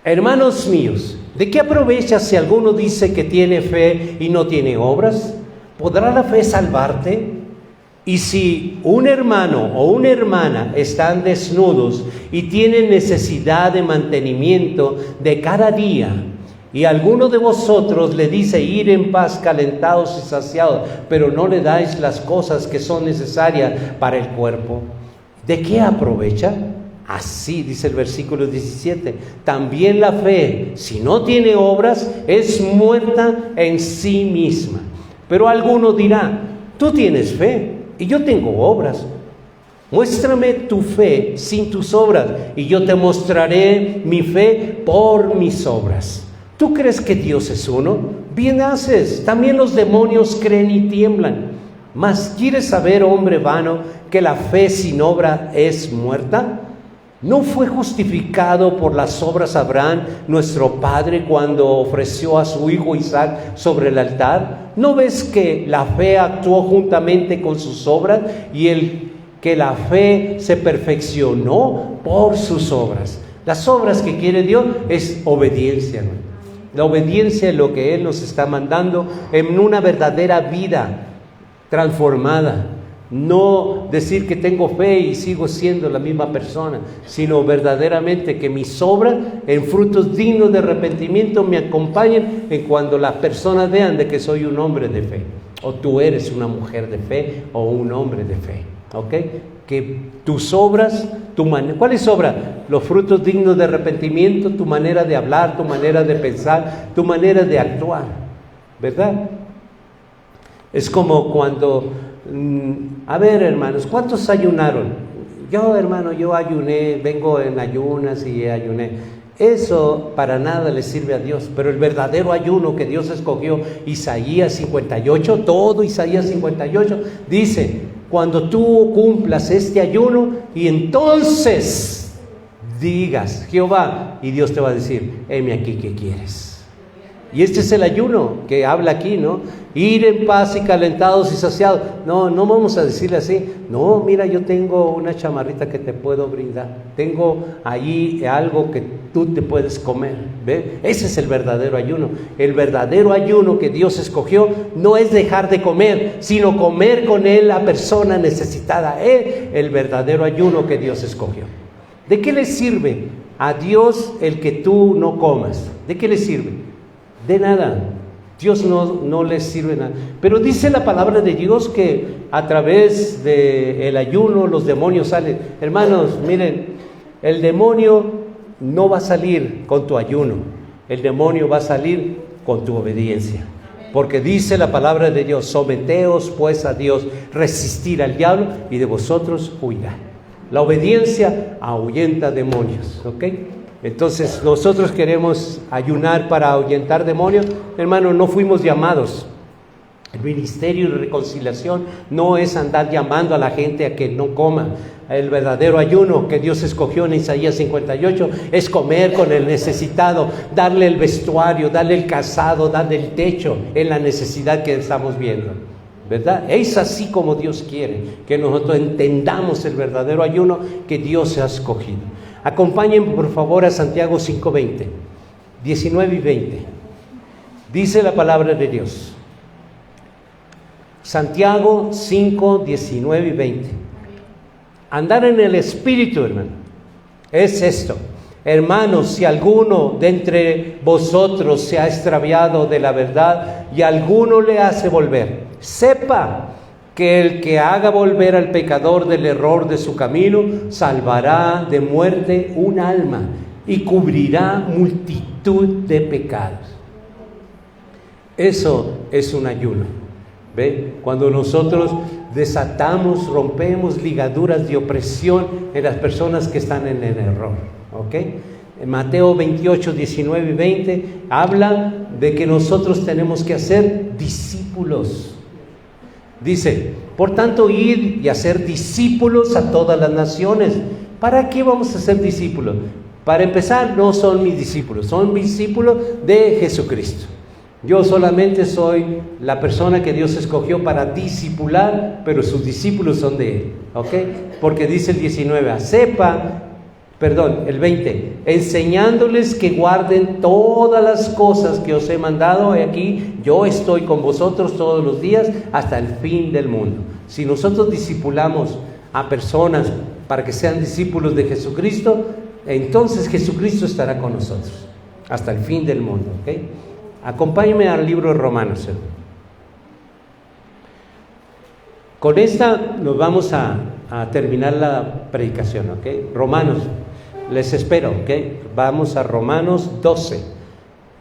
Hermanos míos, ¿de qué aprovecha si alguno dice que tiene fe y no tiene obras? ¿Podrá la fe salvarte? Y si un hermano o una hermana están desnudos y tienen necesidad de mantenimiento de cada día, y alguno de vosotros le dice ir en paz calentados y saciados, pero no le dais las cosas que son necesarias para el cuerpo, ¿de qué aprovecha? Así dice el versículo 17, también la fe, si no tiene obras, es muerta en sí misma. Pero alguno dirá, tú tienes fe y yo tengo obras. Muéstrame tu fe sin tus obras y yo te mostraré mi fe por mis obras. ¿Tú crees que Dios es uno? Bien haces, también los demonios creen y tiemblan. Mas ¿quieres saber, hombre vano, que la fe sin obra es muerta? ¿No fue justificado por las obras Abraham, nuestro padre, cuando ofreció a su hijo Isaac sobre el altar? ¿No ves que la fe actuó juntamente con sus obras y que la fe se perfeccionó por sus obras? Las obras que quiere Dios es obediencia, ¿no? La obediencia es lo que Él nos está mandando en una verdadera vida transformada. No decir que tengo fe y sigo siendo la misma persona, sino verdaderamente que mis obras en frutos dignos de arrepentimiento me acompañen en cuando las personas vean de que soy un hombre de fe, o tú eres una mujer de fe o un hombre de fe, ¿ok? Que tus obras, ¿cuáles obras? Los frutos dignos de arrepentimiento, tu manera de hablar, tu manera de pensar, tu manera de actuar, ¿verdad? Es como cuando... A ver, hermanos, ¿cuántos ayunaron? Yo, hermano, yo ayuné, vengo en ayunas y ayuné. Eso para nada le sirve a Dios, pero el verdadero ayuno que Dios escogió, Isaías 58, todo Isaías 58, dice, cuando tú cumplas este ayuno y entonces digas, Jehová, y Dios te va a decir, heme aquí, ¿qué quieres? Y este es el ayuno que habla aquí, ¿no? Ir en paz y calentados y saciados. No vamos a decirle así. No, mira, yo tengo una chamarrita que te puedo brindar. Tengo ahí algo que tú te puedes comer. ¿Ve? Ese es el verdadero ayuno. El verdadero ayuno que Dios escogió no es dejar de comer, sino comer con Él la persona necesitada. Es el verdadero ayuno que Dios escogió. ¿De qué le sirve a Dios el que tú no comas. ¿De qué le sirve? De nada. Dios no les sirve nada. Pero dice la palabra de Dios que a través del ayuno los demonios salen. Hermanos, miren, el demonio no va a salir con tu ayuno. El demonio va a salir con tu obediencia. Porque dice la palabra de Dios: someteos pues a Dios, resistir al diablo y de vosotros huirá. La obediencia ahuyenta demonios, ¿ok? Entonces nosotros queremos ayunar para ahuyentar demonios. Hermano, no fuimos llamados. El ministerio de reconciliación no es andar llamando a la gente a que no coma. El verdadero ayuno que Dios escogió en Isaías 58 es comer con el necesitado, darle el vestuario, darle el calzado, darle el techo en la necesidad que estamos viendo, ¿verdad? Es así como Dios quiere que nosotros entendamos el verdadero ayuno que Dios ha escogido. Acompáñenme por favor a Santiago 5:20, 19 y 20. Dice la palabra de Dios. Santiago 5, 19 y 20. Andar en el Espíritu, hermano, es esto. Hermanos, si alguno de entre vosotros se ha extraviado de la verdad y alguno le hace volver, sepa que el que haga volver al pecador del error de su camino, salvará de muerte un alma y cubrirá multitud de pecados. Eso es un ayuno. ¿Ve? Cuando nosotros desatamos, rompemos ligaduras de opresión en las personas que están en el error, ¿ok? En Mateo 28, 19 y 20 habla de que nosotros tenemos que hacer discípulos. Dice: por tanto, id y hacer discípulos a todas las naciones. ¿Para qué vamos a ser discípulos? Para empezar, no son mis discípulos, son discípulos de Jesucristo. Yo solamente soy la persona que Dios escogió para discipular, pero sus discípulos son de Él, ¿ok? Porque dice el 19, el 20, enseñándoles que guarden todas las cosas que os he mandado. Aquí yo estoy con vosotros todos los días hasta el fin del mundo. Si nosotros discipulamos a personas para que sean discípulos de Jesucristo, entonces Jesucristo estará con nosotros hasta el fin del mundo, ¿ok? Acompáñenme al libro de Romanos. Con esta nos vamos a terminar la predicación, ¿ok? Romanos, les espero, ¿ok? Vamos a Romanos 12,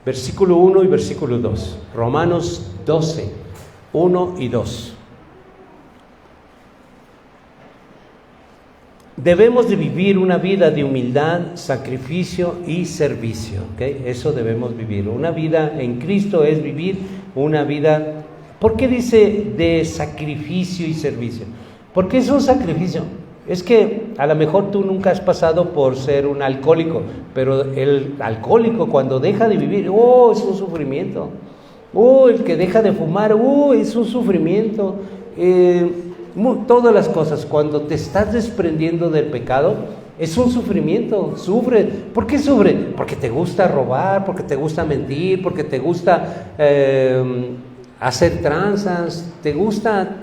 versículo 1 y versículo 2. Romanos 12, 1 y 2. Debemos de vivir una vida de humildad, sacrificio y servicio, ¿ok? Eso debemos vivir. Una vida en Cristo es vivir una vida... ¿Por qué dice de sacrificio y servicio? ¿Por qué es un sacrificio? Es que a lo mejor tú nunca has pasado por ser un alcohólico, pero el alcohólico cuando deja de vivir, es un sufrimiento. El que deja de fumar, es un sufrimiento. Todas las cosas, cuando te estás desprendiendo del pecado, es un sufrimiento, sufre. ¿Por qué sufre? Porque te gusta robar, porque te gusta mentir, porque te gusta hacer tranzas, te gusta,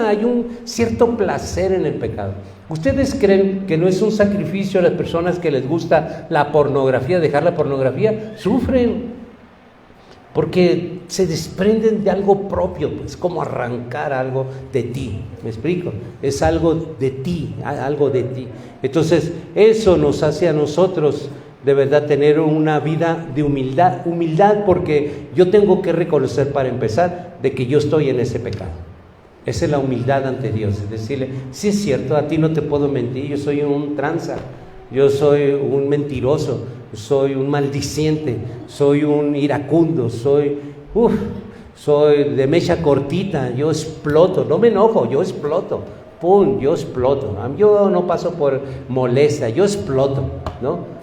hay un cierto placer en el pecado. ¿Ustedes creen que no es un sacrificio a las personas que les gusta la pornografía, dejar la pornografía? Sufren. Porque se desprenden de algo propio, es como arrancar algo de ti, ¿me explico? Es algo de ti, algo de ti. Entonces, eso nos hace a nosotros de verdad tener una vida de humildad porque yo tengo que reconocer para empezar de que yo estoy en ese pecado. Esa es la humildad ante Dios, es decirle, sí es cierto, a ti no te puedo mentir, yo soy un tranza, yo soy un mentiroso, soy un maldiciente, soy un iracundo, soy de mecha cortita, yo exploto, no me enojo, yo exploto, yo exploto, yo no paso por molestia, yo exploto, ¿no?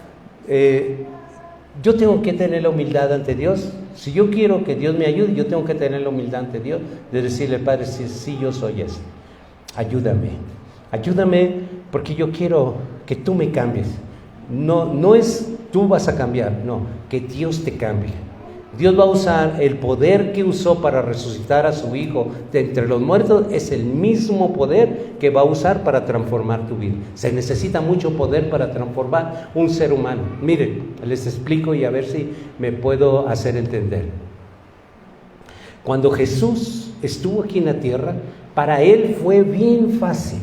Yo tengo que tener la humildad ante Dios. Si yo quiero que Dios me ayude, yo tengo que tener la humildad ante Dios, de decirle, Padre, sí, yo soy eso, ayúdame, porque yo quiero que tú me cambies. No es tú vas a cambiar, no, que Dios te cambie. Dios va a usar el poder que usó para resucitar a su Hijo de entre los muertos, es el mismo poder que va a usar para transformar tu vida. Se necesita mucho poder para transformar un ser humano. Miren, les explico y a ver si me puedo hacer entender. Cuando Jesús estuvo aquí en la tierra, para Él fue bien fácil.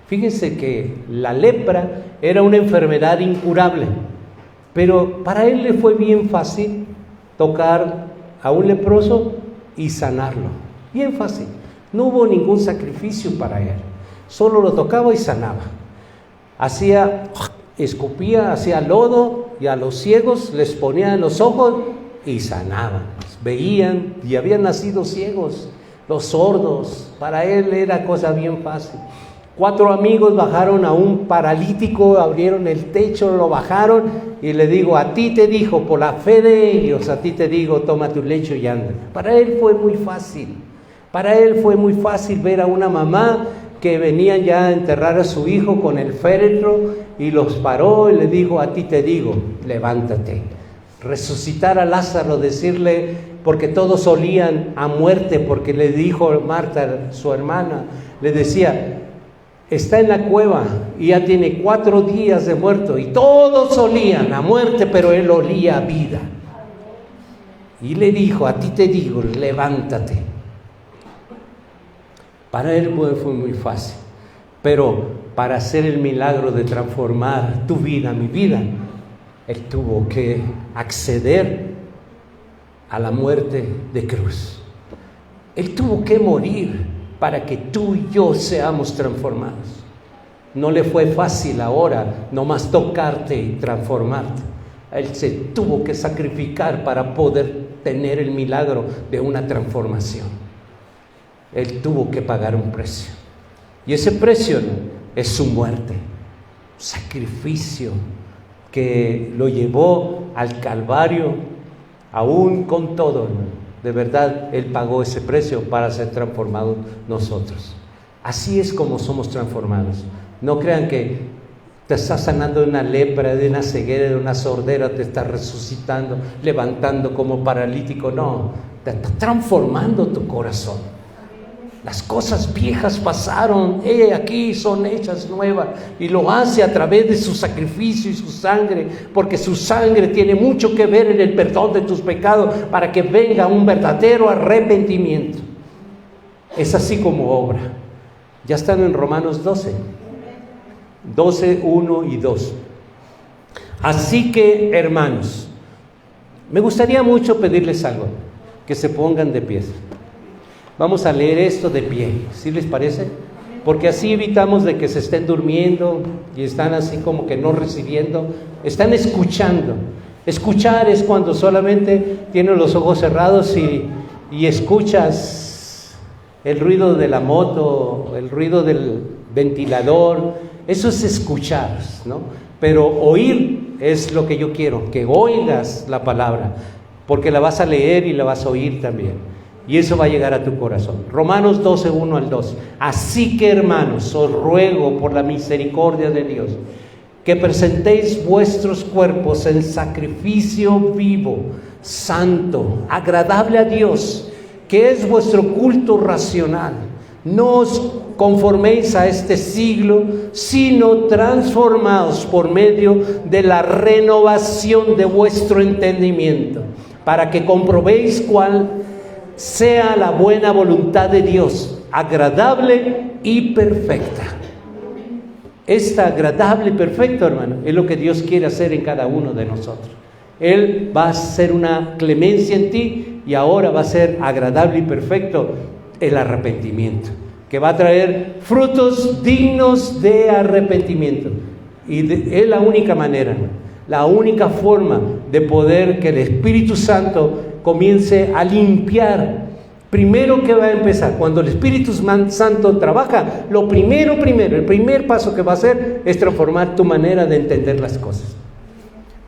Fíjense que la lepra era una enfermedad incurable, pero para Él le fue bien fácil tocar a un leproso y sanarlo. Bien fácil. No hubo ningún sacrificio para Él. Solo lo tocaba y sanaba. Escupía, hacía lodo y a los ciegos les ponía en los ojos y sanaban. Veían y habían nacido ciegos. Los sordos, para Él era cosa bien fácil. 4 amigos bajaron a un paralítico, abrieron el techo, lo bajaron y le digo, a ti te dijo, por la fe de ellos, a ti te digo, toma tu lecho y anda. Para Él fue muy fácil. Para Él fue muy fácil ver a una mamá que venía ya a enterrar a su hijo con el féretro y los paró y le dijo, a ti te digo, levántate. Resucitar a Lázaro, decirle, porque todos olían a muerte, porque le dijo Marta, su hermana, le decía, está en la cueva y ya tiene 4 días de muerto, y todos olían a muerte, pero él olía a vida. Y le dijo, a ti te digo, levántate. Para él fue muy fácil, pero para hacer el milagro de transformar tu vida, mi vida, él tuvo que acceder a la muerte de cruz. Él tuvo que morir para que tú y yo seamos transformados. No le fue fácil ahora nomás tocarte y transformarte. Él se tuvo que sacrificar para poder tener el milagro de una transformación. Él tuvo que pagar un precio. Y ese precio es su muerte. Sacrificio que lo llevó al Calvario, aún con todo, hermano. De verdad, Él pagó ese precio para ser transformados nosotros. Así es como somos transformados. No crean que te estás sanando de una lepra, de una ceguera, de una sordera, te estás resucitando, levantando como paralítico. No, te está transformando tu corazón. Las cosas viejas pasaron, aquí son hechas nuevas, y lo hace a través de su sacrificio y su sangre, porque su sangre tiene mucho que ver en el perdón de tus pecados, para que venga un verdadero arrepentimiento. Es así como obra. Ya están en Romanos 12, 1 y 2. Así que, hermanos, me gustaría mucho pedirles algo, que se pongan de pie. Vamos a leer esto de pie, ¿sí les parece? Porque así evitamos de que se estén durmiendo y están así como que no recibiendo, están escuchando. Escuchar es cuando solamente tienes los ojos cerrados y escuchas el ruido de la moto, el ruido del ventilador. Eso es escuchar, ¿no? Pero oír es lo que yo quiero, que oigas la palabra, porque la vas a leer y la vas a oír también. Y eso va a llegar a tu corazón. Romanos 12, 1 al 2. Así que, hermanos, os ruego por la misericordia de Dios, que presentéis vuestros cuerpos en sacrificio vivo, santo, agradable a Dios, que es vuestro culto racional. No os conforméis a este siglo, sino transformaos por medio de la renovación de vuestro entendimiento, para que comprobéis cuál sea la buena voluntad de Dios, agradable y perfecta. Esta agradable y perfecta, hermano, es lo que Dios quiere hacer en cada uno de nosotros. Él va a hacer una clemencia en ti, y ahora va a ser agradable y perfecto el arrepentimiento, que va a traer frutos dignos de arrepentimiento. Y es la única manera, hermano, la única forma de poder que el Espíritu Santo comience a limpiar. Primero que va a empezar, cuando el Espíritu Santo trabaja, el primer paso que va a hacer es transformar tu manera de entender las cosas.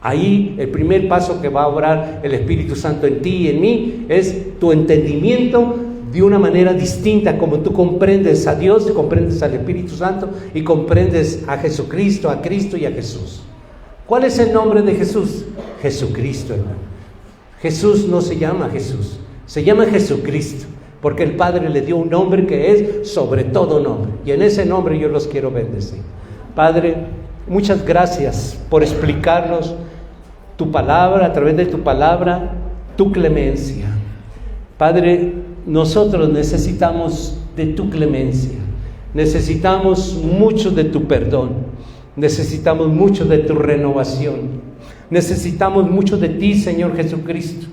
Ahí el primer paso que va a obrar el Espíritu Santo en ti y en mí es tu entendimiento de una manera distinta, como tú comprendes a Dios, comprendes al Espíritu Santo y comprendes a Jesucristo, a Cristo y a Jesús. ¿Cuál es el nombre de Jesús? Jesucristo, hermano. Jesús no se llama Jesús, se llama Jesucristo, porque el Padre le dio un nombre que es sobre todo nombre, y en ese nombre yo los quiero bendecir. Padre, muchas gracias por explicarnos tu palabra, a través de tu palabra, tu clemencia. Padre, nosotros necesitamos de tu clemencia, necesitamos mucho de tu perdón, necesitamos mucho de tu renovación, necesitamos mucho de ti, Señor Jesucristo,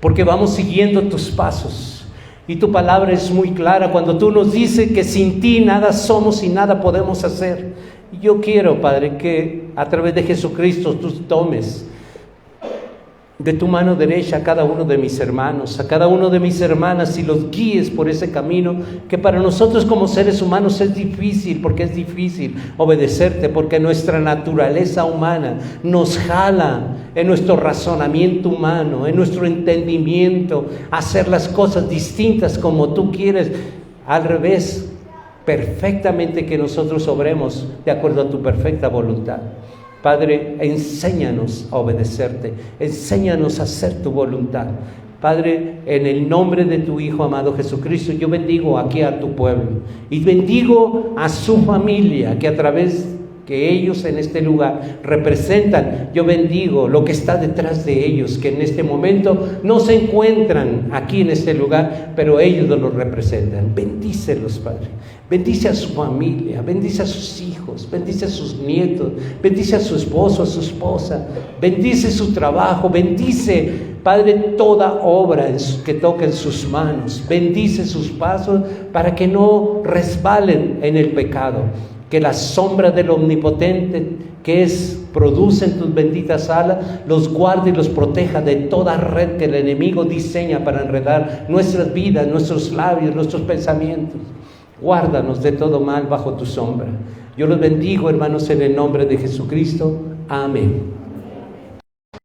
porque vamos siguiendo tus pasos, y tu palabra es muy clara cuando tú nos dices que sin ti nada somos y nada podemos hacer. Y yo quiero, Padre, que a través de Jesucristo tú tomes de tu mano derecha a cada uno de mis hermanos, a cada uno de mis hermanas, y los guíes por ese camino que para nosotros como seres humanos es difícil, porque es difícil obedecerte, porque nuestra naturaleza humana nos jala en nuestro razonamiento humano, en nuestro entendimiento, a hacer las cosas distintas como tú quieres, al revés, perfectamente que nosotros obremos de acuerdo a tu perfecta voluntad. Padre, enséñanos a obedecerte, enséñanos a hacer tu voluntad. Padre, en el nombre de tu Hijo amado Jesucristo, yo bendigo aquí a tu pueblo y bendigo a su familia, que a través que ellos en este lugar representan, yo bendigo lo que está detrás de ellos, que en este momento no se encuentran aquí en este lugar, pero ellos los representan. Bendícelos, Padre. Bendice a su familia, bendice a sus hijos, bendice a sus nietos, bendice a su esposo, a su esposa, bendice su trabajo, bendice, Padre, toda obra que toque en sus manos, bendice sus pasos para que no resbalen en el pecado, que la sombra del Omnipotente que produce en tus benditas alas los guarde y los proteja de toda red que el enemigo diseña para enredar nuestras vidas, nuestros labios, nuestros pensamientos. Guárdanos de todo mal bajo tu sombra. Yo los bendigo, hermanos, en el nombre de Jesucristo. Amén.